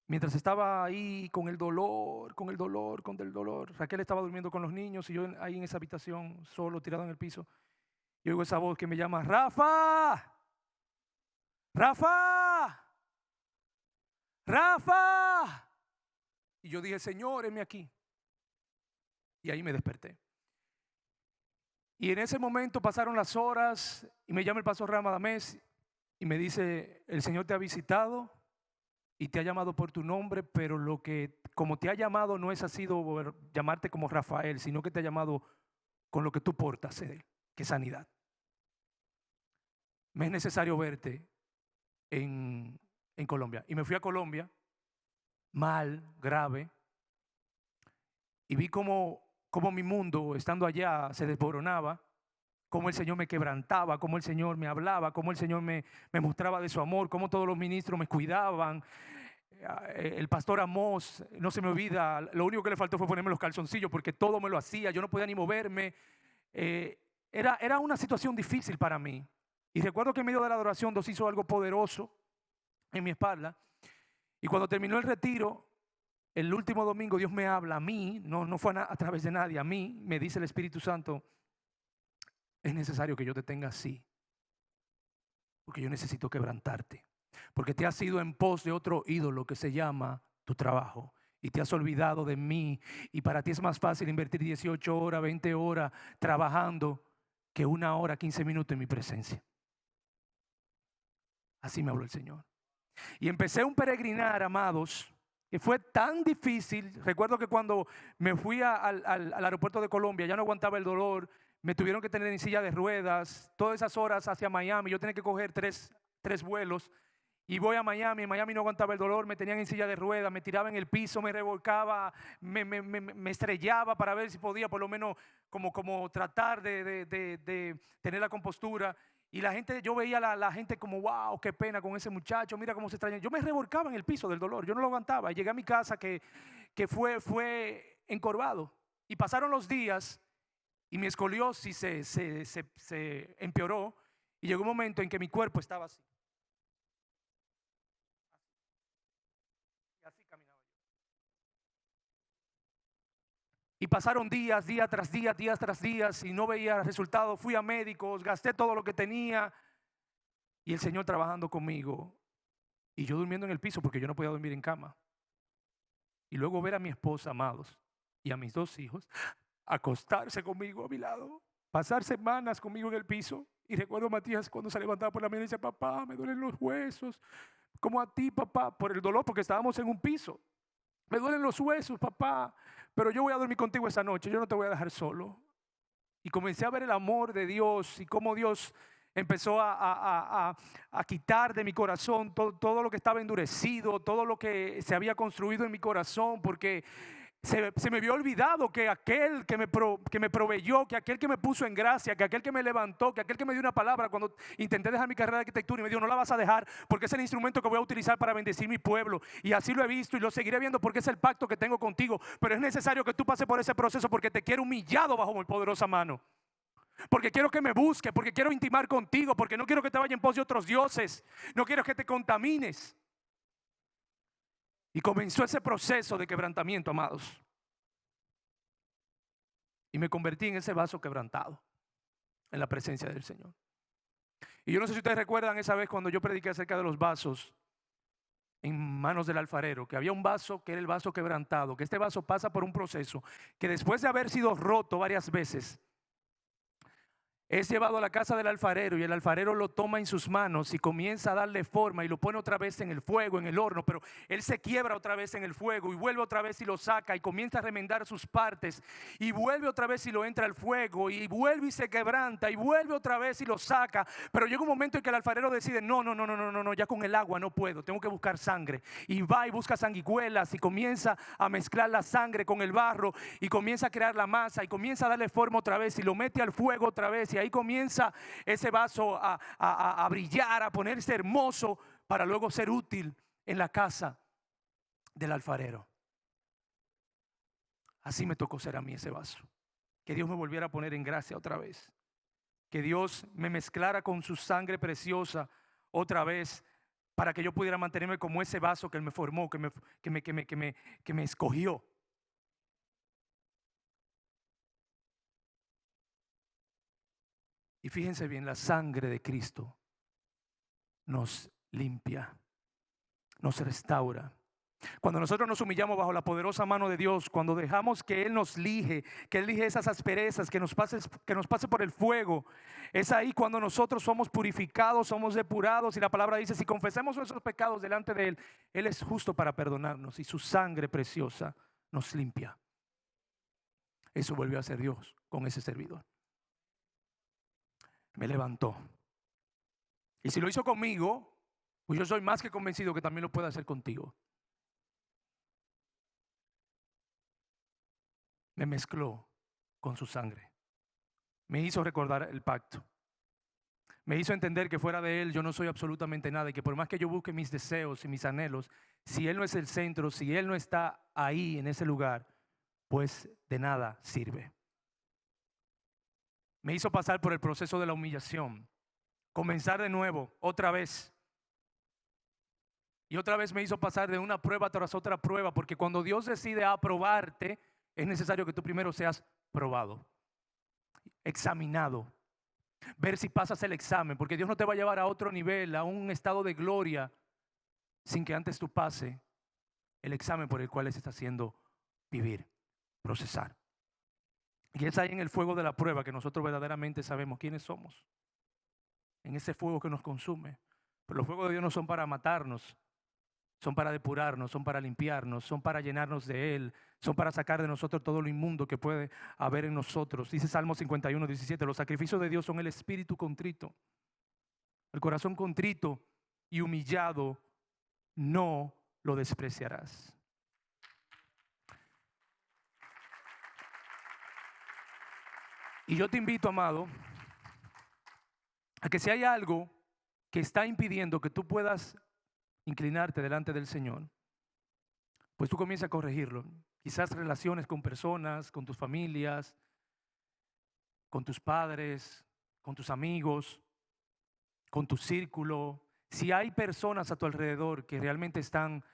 mientras estaba ahí con el dolor, Raquel estaba durmiendo con los niños y yo ahí en esa habitación solo tirado en el piso. Y oigo esa voz que me llama: ¡Rafa! Rafa, Rafa. Y yo dije, Señor, heme aquí. Y ahí me desperté. Y en ese momento pasaron las horas y me llama el pastor Ramadamés y me dice, el Señor te ha visitado y te ha llamado por tu nombre, pero lo que como te ha llamado no es ha sido llamarte como Rafael, sino que te ha llamado con lo que tú portas, que es sanidad. Me es necesario verte en Colombia. Y me fui a Colombia, mal, grave, y vi cómo mi mundo, estando allá, se desboronaba, cómo el Señor me quebrantaba, cómo el Señor me hablaba, cómo el Señor me mostraba de su amor, cómo todos los ministros me cuidaban. El pastor Amós, no se me olvida, lo único que le faltó fue ponerme los calzoncillos porque todo me lo hacía, yo no podía ni moverme. Era una situación difícil para mí. Y recuerdo que en medio de la adoración Dios hizo algo poderoso en mi espalda. Y cuando terminó el retiro, el último domingo, Dios me habla a mí, no fue a través de nadie, a mí me dice el Espíritu Santo, es necesario que yo te tenga así, porque yo necesito quebrantarte, porque te has ido en pos de otro ídolo que se llama tu trabajo. Y te has olvidado de mí. Y para ti es más fácil invertir 18 horas, 20 horas trabajando que 1 hora, 15 minutos en mi presencia. Así me habló el Señor. Y empecé un peregrinar, amados, que fue tan difícil. Recuerdo que cuando me fui al aeropuerto de Colombia, ya no aguantaba el dolor. Me tuvieron que tener en silla de ruedas. Todas esas horas hacia Miami, yo tenía que coger tres vuelos. Y voy a Miami, en Miami no aguantaba el dolor, me tenían en silla de ruedas, me tiraba en el piso, me revolcaba, me estrellaba para ver si podía por lo menos como tratar de tener la compostura. Y la gente, yo veía a la gente como, wow, qué pena con ese muchacho, mira cómo se extraña. Yo me revolcaba en el piso del dolor, yo no lo aguantaba. Y llegué a mi casa que fue encorvado. Y pasaron los días y mi escoliosis se empeoró. Y llegó un momento en que mi cuerpo estaba así. Así caminaba yo. Y pasaron días, día tras día, días tras días, y no veía resultados. Fui a médicos, gasté todo lo que tenía. Y el Señor trabajando conmigo. Y yo durmiendo en el piso porque yo no podía dormir en cama. Y luego ver a mi esposa, amados, y a mis 2 hijos, acostarse conmigo a mi lado. Pasar semanas conmigo en el piso. Y recuerdo a Matías cuando se levantaba por la mañana y decía, papá, me duelen los huesos. Como a ti, papá, por el dolor, porque estábamos en un piso. Me duelen los huesos, papá, pero yo voy a dormir contigo esa noche, yo no te voy a dejar solo. Y comencé a ver el amor de Dios y cómo Dios empezó a quitar de mi corazón todo lo que estaba endurecido, todo lo que se había construido en mi corazón, porque se me había olvidado que aquel que me proveyó, que aquel que me puso en gracia, que aquel que me levantó, que aquel que me dio una palabra cuando intenté dejar mi carrera de arquitectura y me dijo, no la vas a dejar porque es el instrumento que voy a utilizar para bendecir mi pueblo. Y así lo he visto y lo seguiré viendo porque es el pacto que tengo contigo. Pero es necesario que tú pases por ese proceso porque te quiero humillado bajo mi poderosa mano. Porque quiero que me busques, porque quiero intimar contigo, porque no quiero que te vayas en pos de otros dioses. No quiero que te contamines. Y comenzó ese proceso de quebrantamiento, amados. Y me convertí en ese vaso quebrantado en la presencia del Señor. Y yo no sé si ustedes recuerdan esa vez cuando yo prediqué acerca de los vasos en manos del alfarero, que había un vaso que era el vaso quebrantado, que este vaso pasa por un proceso que después de haber sido roto varias veces, es llevado a la casa del alfarero y el alfarero lo toma en sus manos y comienza a darle forma y lo pone otra vez en el fuego, en el horno, pero él se quiebra otra vez en el fuego y vuelve otra vez y lo saca y comienza a remendar sus partes y vuelve otra vez y lo entra al fuego y vuelve y se quebranta y vuelve otra vez y lo saca. Pero llega un momento en que el alfarero decide, no, ya con el agua no puedo, tengo que buscar sangre, y va y busca sanguijuelas y comienza a mezclar la sangre con el barro y comienza a crear la masa y comienza a darle forma otra vez y lo mete al fuego otra vez. Y ahí comienza ese vaso a brillar, a ponerse hermoso para luego ser útil en la casa del alfarero. Así me tocó ser a mí ese vaso. Que Dios me volviera a poner en gracia otra vez. Que Dios me mezclara con su sangre preciosa otra vez para que yo pudiera mantenerme como ese vaso que Él me formó, que me escogió. Y fíjense bien, la sangre de Cristo nos limpia, nos restaura. Cuando nosotros nos humillamos bajo la poderosa mano de Dios, cuando dejamos que Él nos lije, que Él lije esas asperezas, que nos pase por el fuego, es ahí cuando nosotros somos purificados, somos depurados. Y la palabra dice, si confesamos nuestros pecados delante de Él, Él es justo para perdonarnos y su sangre preciosa nos limpia. Eso volvió a hacer Dios con ese servidor. Me levantó. Y si lo hizo conmigo, pues yo soy más que convencido que también lo puede hacer contigo. Me mezcló con su sangre. Me hizo recordar el pacto. Me hizo entender que fuera de Él yo no soy absolutamente nada y que por más que yo busque mis deseos y mis anhelos, si Él no es el centro, si Él no está ahí en ese lugar, pues de nada sirve. Me hizo pasar por el proceso de la humillación, comenzar de nuevo, otra vez. Y otra vez me hizo pasar de una prueba tras otra prueba, porque cuando Dios decide aprobarte, es necesario que tú primero seas probado, examinado, ver si pasas el examen, porque Dios no te va a llevar a otro nivel, a un estado de gloria, sin que antes tú pase el examen por el cual Él se está haciendo vivir, procesar. Y es ahí en el fuego de la prueba que nosotros verdaderamente sabemos quiénes somos, en ese fuego que nos consume. Pero los fuegos de Dios no son para matarnos, son para depurarnos, son para limpiarnos, son para llenarnos de Él, son para sacar de nosotros todo lo inmundo que puede haber en nosotros. Dice Salmo 51, 17, los sacrificios de Dios son el espíritu contrito. El corazón contrito y humillado no lo despreciarás. Y yo te invito, amado, a que si hay algo que está impidiendo que tú puedas inclinarte delante del Señor, pues tú comienzas a corregirlo. Quizás relaciones con personas, con tus familias, con tus padres, con tus amigos, con tu círculo. Si hay personas a tu alrededor que realmente están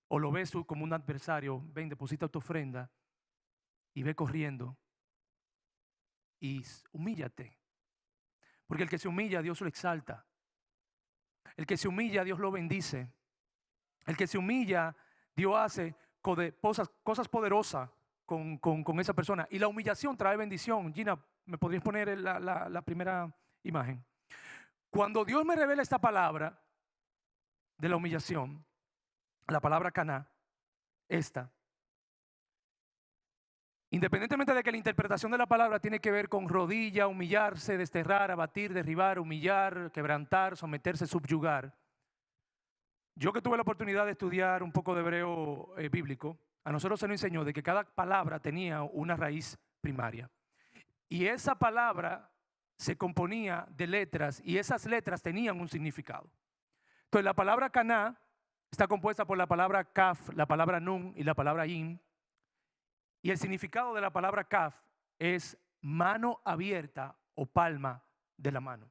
o lo ves tú como un adversario, ven, deposita tu ofrenda y ve corriendo y humíllate. Porque el que se humilla, Dios lo exalta. El que se humilla, Dios lo bendice. El que se humilla, Dios hace cosas poderosas con esa persona. Y la humillación trae bendición. Gina, ¿me podrías poner la primera imagen? Cuando Dios me revela esta palabra de la humillación, la palabra caná, independientemente de que la interpretación de la palabra tiene que ver con rodilla, humillarse, desterrar, abatir, derribar, humillar, quebrantar, someterse, subyugar. Yo que tuve la oportunidad de estudiar un poco de hebreo bíblico, a nosotros se nos enseñó de que cada palabra tenía una raíz primaria. Y esa palabra se componía de letras y esas letras tenían un significado. Entonces la palabra caná está compuesta por la palabra kaf, la palabra nun y la palabra yin. Y el significado de la palabra kaf es mano abierta o palma de la mano.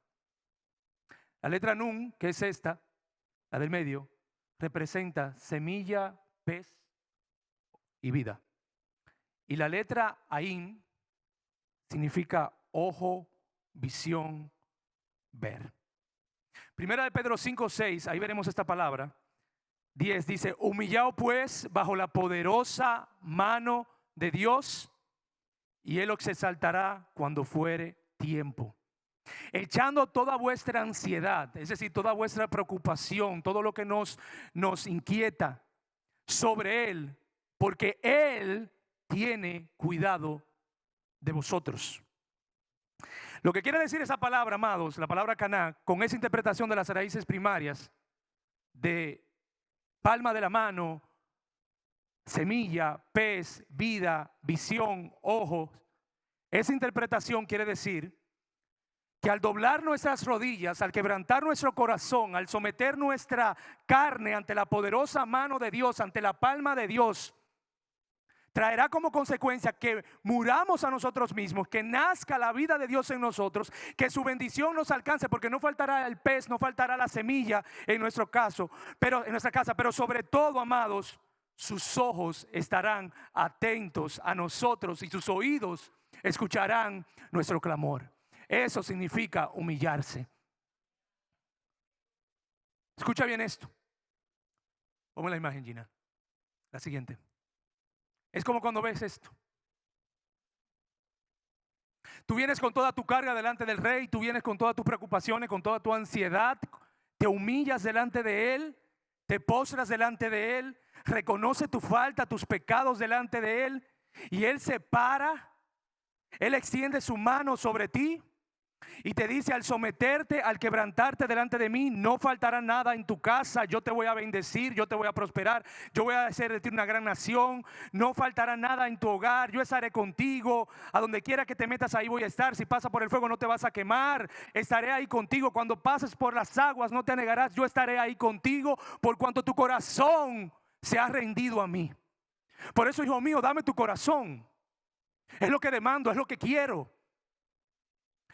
La letra nun, que es esta, la del medio, representa semilla, pez y vida. Y la letra ain significa ojo, visión, ver. Primera de Pedro 5:6, ahí veremos esta palabra. 10 dice, humillaos pues bajo la poderosa mano de Dios, y Él os exaltará cuando fuere tiempo. Echando toda vuestra ansiedad, es decir, toda vuestra preocupación, todo lo que nos inquieta sobre Él, porque Él tiene cuidado de vosotros. Lo que quiere decir esa palabra, amados, la palabra caná, con esa interpretación de las raíces primarias de palma de la mano, semilla, pez, vida, visión, ojos. Esa interpretación quiere decir que al doblar nuestras rodillas, al quebrantar nuestro corazón, al someter nuestra carne ante la poderosa mano de Dios, ante la palma de Dios, traerá como consecuencia que muramos a nosotros mismos, que nazca la vida de Dios en nosotros, que su bendición nos alcance, porque no faltará el pez, no faltará la semilla en nuestro caso, pero en nuestra casa, pero sobre todo, amados, sus ojos estarán atentos a nosotros y sus oídos escucharán nuestro clamor. Eso significa humillarse. Escucha bien esto. Ponme la imagen, Gina. La siguiente. Es como cuando ves esto. Tú vienes con toda tu carga delante del rey, tú vienes con todas tus preocupaciones, con toda tu ansiedad, te humillas delante de él, te postras delante de él, reconoce tu falta, tus pecados delante de él, y él se para, él extiende su mano sobre ti y te dice: al someterte, al quebrantarte delante de mí, no faltará nada en tu casa. Yo te voy a bendecir, yo te voy a prosperar, yo voy a hacer de ti una gran nación. No faltará nada en tu hogar, yo estaré contigo. A donde quiera que te metas, ahí voy a estar. Si pasas por el fuego, no te vas a quemar. Estaré ahí contigo. Cuando pases por las aguas, no te anegarás. Yo estaré ahí contigo, por cuanto tu corazón se ha rendido a mí. Por eso, hijo mío, dame tu corazón. Es lo que demando, es lo que quiero.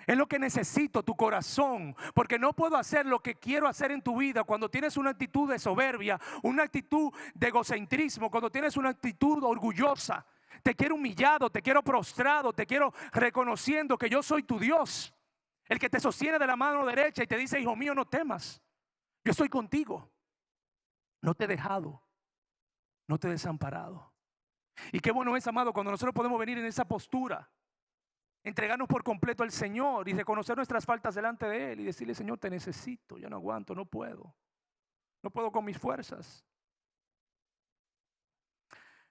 Es lo que necesito, tu corazón, porque no puedo hacer lo que quiero hacer en tu vida cuando tienes una actitud de soberbia, una actitud de egocentrismo, cuando tienes una actitud orgullosa. Te quiero humillado, te quiero prostrado, te quiero reconociendo que yo soy tu Dios, el que te sostiene de la mano derecha y te dice: hijo mío, no temas, yo estoy contigo, no te he dejado, no te he desamparado. Y qué bueno es, amado, cuando nosotros podemos venir en esa postura, entregarnos por completo al Señor y reconocer nuestras faltas delante de Él y decirle: Señor, te necesito, yo no aguanto, no puedo con mis fuerzas.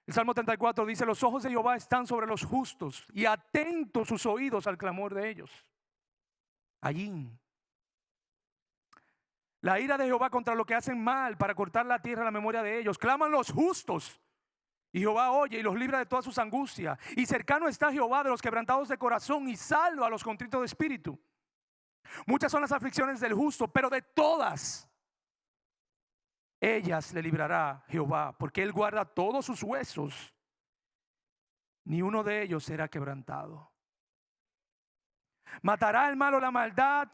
El Salmo 34 dice: los ojos de Jehová están sobre los justos y atentos sus oídos al clamor de ellos. Allí la ira de Jehová contra los que hacen mal, para cortar la tierra a la memoria de ellos. Claman los justos y Jehová oye y los libra de todas sus angustias. Y cercano está Jehová de los quebrantados de corazón, y salva a los contritos de espíritu. Muchas son las aflicciones del justo, pero de todas ellas le librará Jehová, porque él guarda todos sus huesos, ni uno de ellos será quebrantado. Matará el malo la maldad,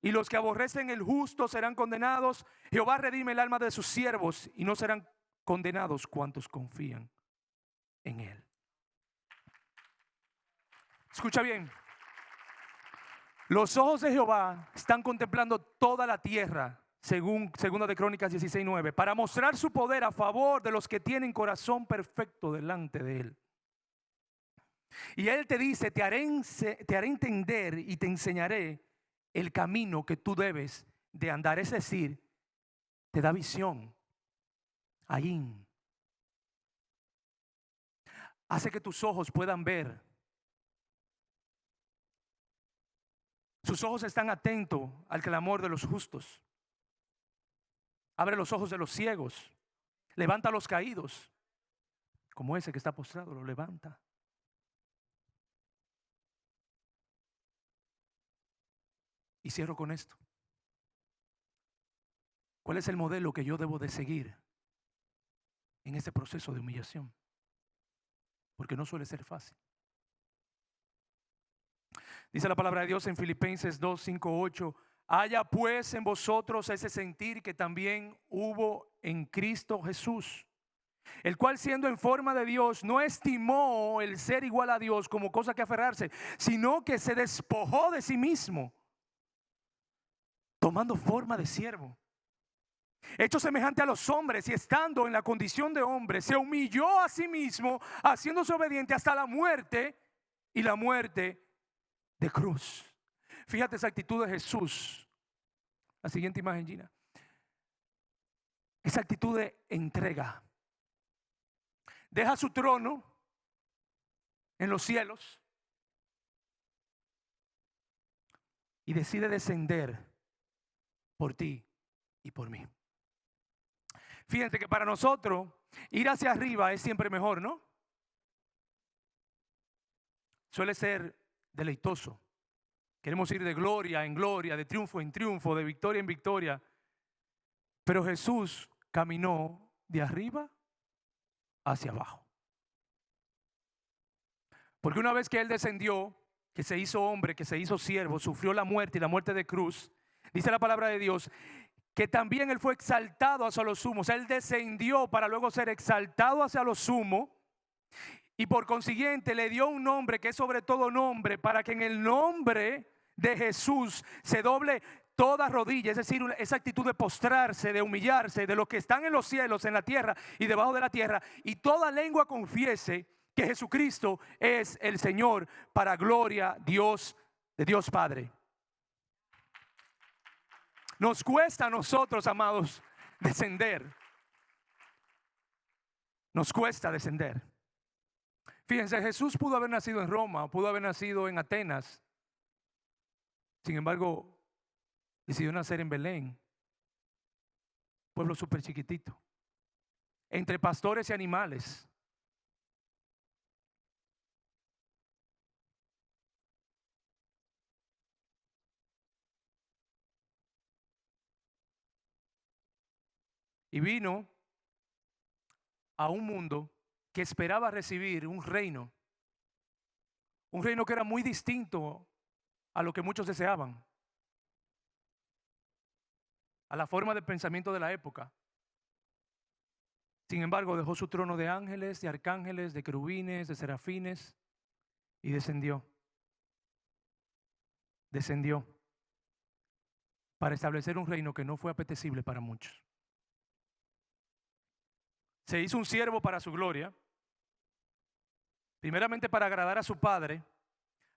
y los que aborrecen el justo serán condenados. Jehová redime el alma de sus siervos, y no serán condenados cuantos confían en él. Escucha bien. Los ojos de Jehová están contemplando toda la tierra, según 2 de Crónicas 16:9, para mostrar su poder a favor de los que tienen corazón perfecto delante de él. Y él te dice: te haré entender y te enseñaré el camino que tú debes de andar. Es decir, te da visión. Ahí hace que tus ojos puedan ver. Sus ojos están atentos al clamor de los justos. Abre los ojos de los ciegos. Levanta a los caídos. Como ese que está postrado, lo levanta. Y cierro con esto. ¿Cuál es el modelo que yo debo de seguir en este proceso de humillación? Porque no suele ser fácil. Dice la palabra de Dios en Filipenses 2, 5, 8: haya pues en vosotros ese sentir que también hubo en Cristo Jesús, el cual, siendo en forma de Dios, no estimó el ser igual a Dios como cosa que aferrarse, sino que se despojó de sí mismo, tomando forma de siervo, hecho semejante a los hombres, y estando en la condición de hombre, se humilló a sí mismo, haciéndose obediente hasta la muerte, y la muerte de cruz. Fíjate esa actitud de Jesús. La siguiente imagen, Gina. Esa actitud de entrega. Deja su trono en los cielos y decide descender por ti y por mí. Fíjense que para nosotros ir hacia arriba es siempre mejor, ¿no? Suele ser deleitoso. Queremos ir de gloria en gloria, de triunfo en triunfo, de victoria en victoria. Pero Jesús caminó de arriba hacia abajo. Porque una vez que Él descendió, que se hizo hombre, que se hizo siervo, sufrió la muerte y la muerte de cruz, dice la palabra de Dios que también Él fue exaltado hacia lo sumo. O sea, Él descendió para luego ser exaltado hacia lo sumo. Y por consiguiente le dio un nombre que es sobre todo nombre, para que en el nombre de Jesús se doble toda rodilla, es decir, esa actitud de postrarse, de humillarse, de los que están en los cielos, en la tierra y debajo de la tierra, y toda lengua confiese que Jesucristo es el Señor, para gloria de Dios Padre. Nos cuesta a nosotros, amados, descender. Nos cuesta descender. Fíjense, Jesús pudo haber nacido en Roma, pudo haber nacido en Atenas. Sin embargo, decidió nacer en Belén, pueblo súper chiquitito, entre pastores y animales. Y vino a un mundo que esperaba recibir un reino que era muy distinto a lo que muchos deseaban, a la forma de pensamiento de la época. Sin embargo, dejó su trono de ángeles, de arcángeles, de querubines, de serafines y descendió. Descendió para establecer un reino que no fue apetecible para muchos. Se hizo un siervo para su gloria, primeramente para agradar a su Padre,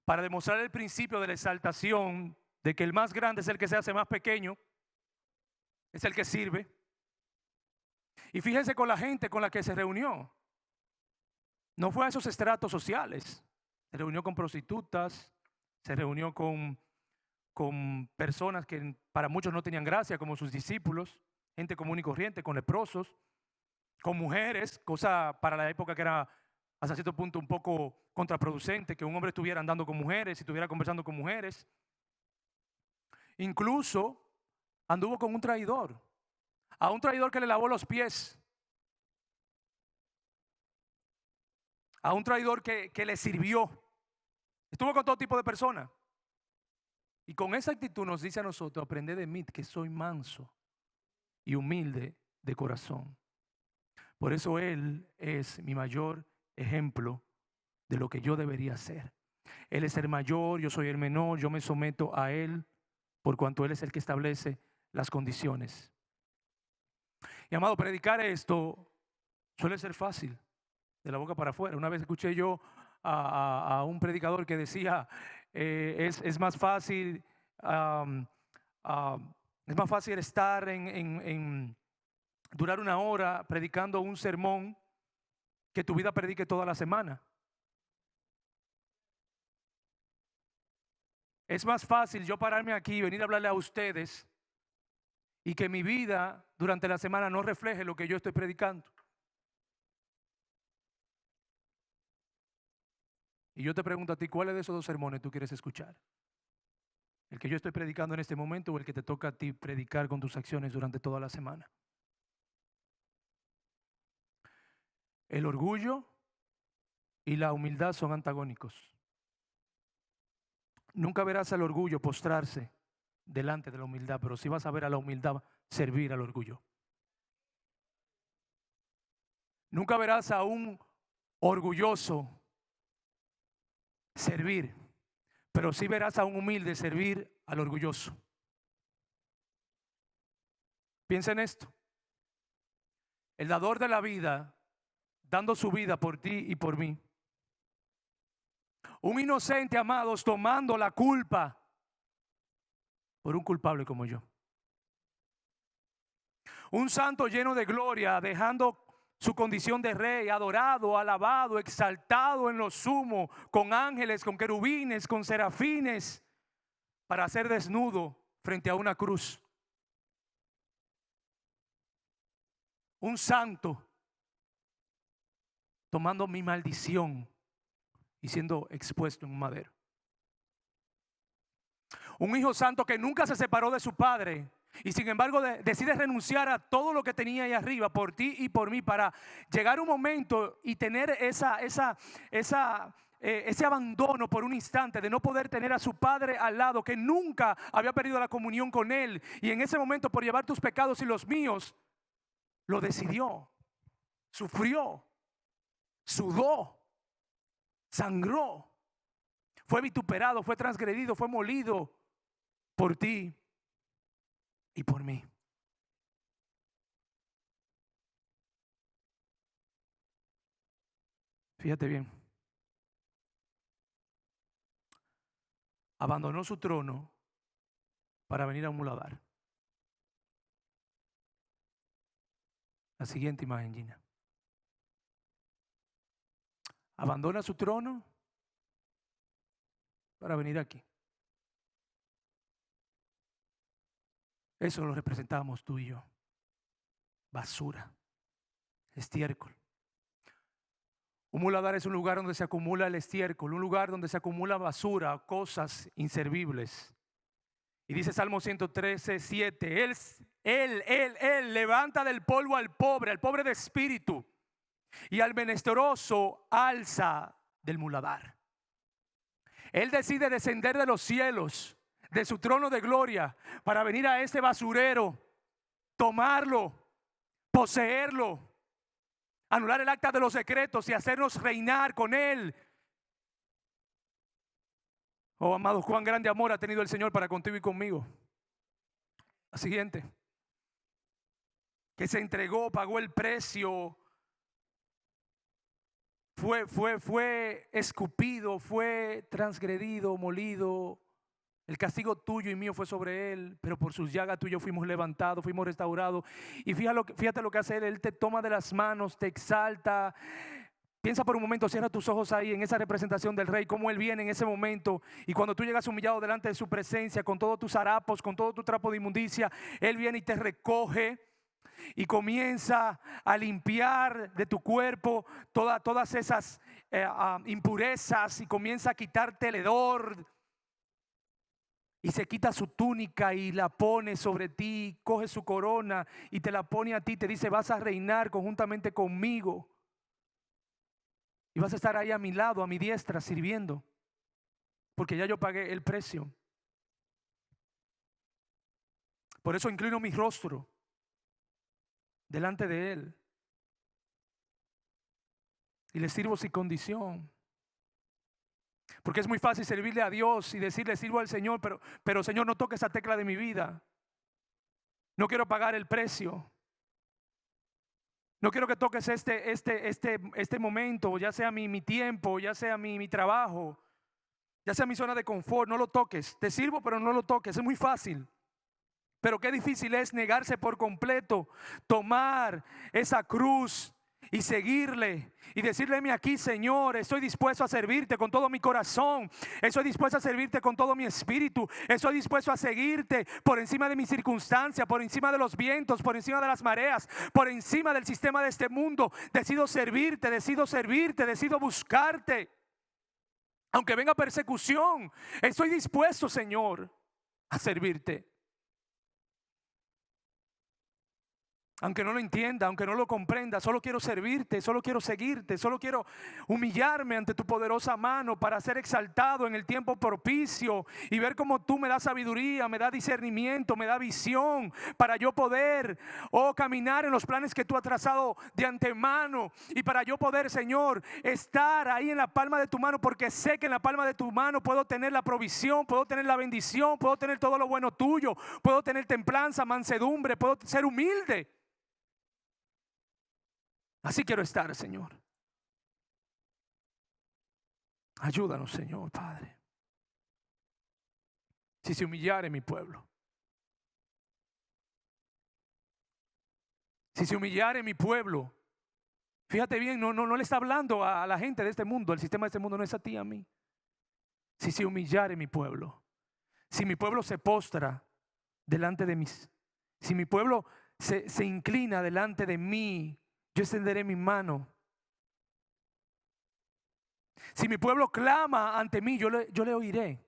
para demostrar el principio de la exaltación, de que el más grande es el que se hace más pequeño, es el que sirve. Y fíjense con la gente con la que se reunió. No fue a esos estratos sociales. Se reunió con prostitutas, se reunió con personas que para muchos no tenían gracia, como sus discípulos, gente común y corriente, con leprosos, con mujeres, cosa para la época que era hasta cierto punto un poco contraproducente, que un hombre estuviera andando con mujeres y estuviera conversando con mujeres. Incluso anduvo con un traidor, a un traidor que le lavó los pies, a un traidor que le sirvió. Estuvo con todo tipo de personas. Y con esa actitud nos dice a nosotros: aprended de mí, que soy manso y humilde de corazón. Por eso Él es mi mayor ejemplo de lo que yo debería ser. Él es el mayor, yo soy el menor, yo me someto a Él, por cuanto Él es el que establece las condiciones. Y amado, predicar esto suele ser fácil, de la boca para afuera. Una vez escuché yo a un predicador que decía, es más fácil, es más fácil estar durar una hora predicando un sermón que tu vida predique toda la semana. Es más fácil yo pararme aquí y venir a hablarle a ustedes y que mi vida durante la semana no refleje lo que yo estoy predicando. Y yo te pregunto a ti, ¿cuáles de esos dos sermones tú quieres escuchar? ¿El que yo estoy predicando en este momento o el que te toca a ti predicar con tus acciones durante toda la semana? El orgullo y la humildad son antagónicos. Nunca verás al orgullo postrarse delante de la humildad, pero sí vas a ver a la humildad servir al orgullo. Nunca verás a un orgulloso servir, pero sí verás a un humilde servir al orgulloso. Piensa en esto. El dador de la vida, dando su vida por ti y por mí. Un inocente, amados, tomando la culpa por un culpable como yo. Un santo lleno de gloria, dejando su condición de rey, adorado, alabado, exaltado en lo sumo, con ángeles, con querubines, con serafines, para ser desnudo frente a una cruz. Un santo tomando mi maldición y siendo expuesto en un madero. Un hijo santo que nunca se separó de su padre y sin embargo decide renunciar a todo lo que tenía ahí arriba por ti y por mí, para llegar un momento y tener ese abandono por un instante de no poder tener a su padre al lado, que nunca había perdido la comunión con él, y en ese momento, por llevar tus pecados y los míos, lo decidió, sufrió, sudó, sangró, fue vituperado, fue transgredido, fue molido por ti y por mí. Fíjate bien. Abandonó su trono para venir a un muladar. La siguiente imagen, Gina. Abandona su trono para venir aquí. Eso lo representamos tú y yo. Basura, estiércol. Un muladar es un lugar donde se acumula el estiércol, un lugar donde se acumula basura, cosas inservibles. Y dice Salmo 113, 7, Él levanta del polvo al pobre de espíritu, y al menesteroso alza del muladar. Él decide descender de los cielos, de su trono de gloria, para venir a este basurero, tomarlo, poseerlo, anular el acta de los decretos y hacernos reinar con Él. Oh, amados, cuán grande amor ha tenido el Señor para contigo y conmigo. La siguiente. Que se entregó, pagó el precio. Fue escupido, fue transgredido, molido. El castigo tuyo y mío fue sobre Él, pero por sus llagas tú y yo fuimos levantados, fuimos restaurados. Y fíjate lo que hace Él. Él te toma de las manos, te exalta. Piensa por un momento, cierra tus ojos ahí en esa representación del Rey, cómo Él viene en ese momento. Y cuando tú llegas humillado delante de su presencia, con todos tus harapos, con todo tu trapo de inmundicia, Él viene y te recoge y comienza a limpiar de tu cuerpo todas esas impurezas, y comienza a quitarte el hedor. Y se quita su túnica y la pone sobre ti, coge su corona y te la pone a ti, te dice: vas a reinar conjuntamente conmigo. Y vas a estar ahí a mi lado, a mi diestra, sirviendo. Porque ya yo pagué el precio. Por eso inclino mi rostro delante de Él. Y le sirvo sin condición. Porque es muy fácil servirle a Dios y decirle: sirvo al Señor, pero Señor, no toque esa tecla de mi vida. No quiero pagar el precio. No quiero que toques este momento, ya sea mi tiempo, ya sea mi trabajo, ya sea mi zona de confort. No lo toques. Te sirvo, pero no lo toques. Es muy fácil. Pero qué difícil es negarse por completo, tomar esa cruz y seguirle y decirle: heme aquí, Señor, estoy dispuesto a servirte con todo mi corazón, estoy dispuesto a servirte con todo mi espíritu, estoy dispuesto a seguirte por encima de mis circunstancias, por encima de los vientos, por encima de las mareas, por encima del sistema de este mundo. Decido servirte, decido buscarte. Aunque venga persecución, estoy dispuesto, Señor, a servirte. Aunque no lo entienda, aunque no lo comprenda, solo quiero servirte, solo quiero seguirte, solo quiero humillarme ante tu poderosa mano para ser exaltado en el tiempo propicio y ver cómo tú me das sabiduría, me das discernimiento, me das visión para yo poder, caminar en los planes que tú has trazado de antemano, y para yo poder, Señor, estar ahí en la palma de tu mano, porque sé que en la palma de tu mano puedo tener la provisión, puedo tener la bendición, puedo tener todo lo bueno tuyo, puedo tener templanza, mansedumbre, puedo ser humilde. Así quiero estar, Señor. Ayúdanos, Señor, Padre. Si se humillare mi pueblo, si se humillare mi pueblo, fíjate bien, no le está hablando a la gente de este mundo, el sistema de este mundo, no es a ti, a mí. Si se humillare mi pueblo, si mi pueblo se postra delante de mí, si mi pueblo se inclina delante de mí, yo extenderé mi mano. Si mi pueblo clama ante mí, yo le oiré.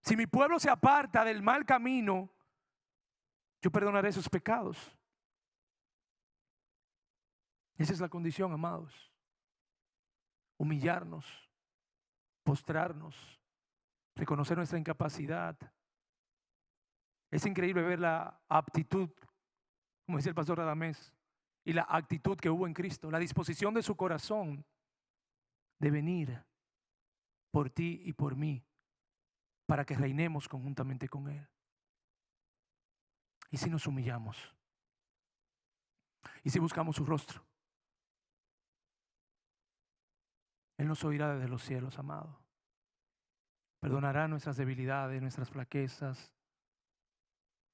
Si mi pueblo se aparta del mal camino, yo perdonaré sus pecados. Esa es la condición, amados. Humillarnos, postrarnos, reconocer nuestra incapacidad. Es increíble ver la aptitud, como decía el pastor Radamés, y la actitud que hubo en Cristo, la disposición de su corazón de venir por ti y por mí. para que reinemos conjuntamente con Él. ¿Y si nos humillamos? ¿Y si buscamos su rostro? Él nos oirá desde los cielos, amado. Perdonará nuestras debilidades, nuestras flaquezas.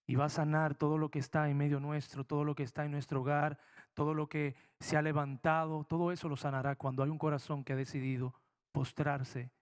Y va a sanar todo lo que está en medio nuestro, todo lo que está en nuestro hogar, todo lo que se ha levantado. Todo eso lo sanará cuando hay un corazón que ha decidido postrarse.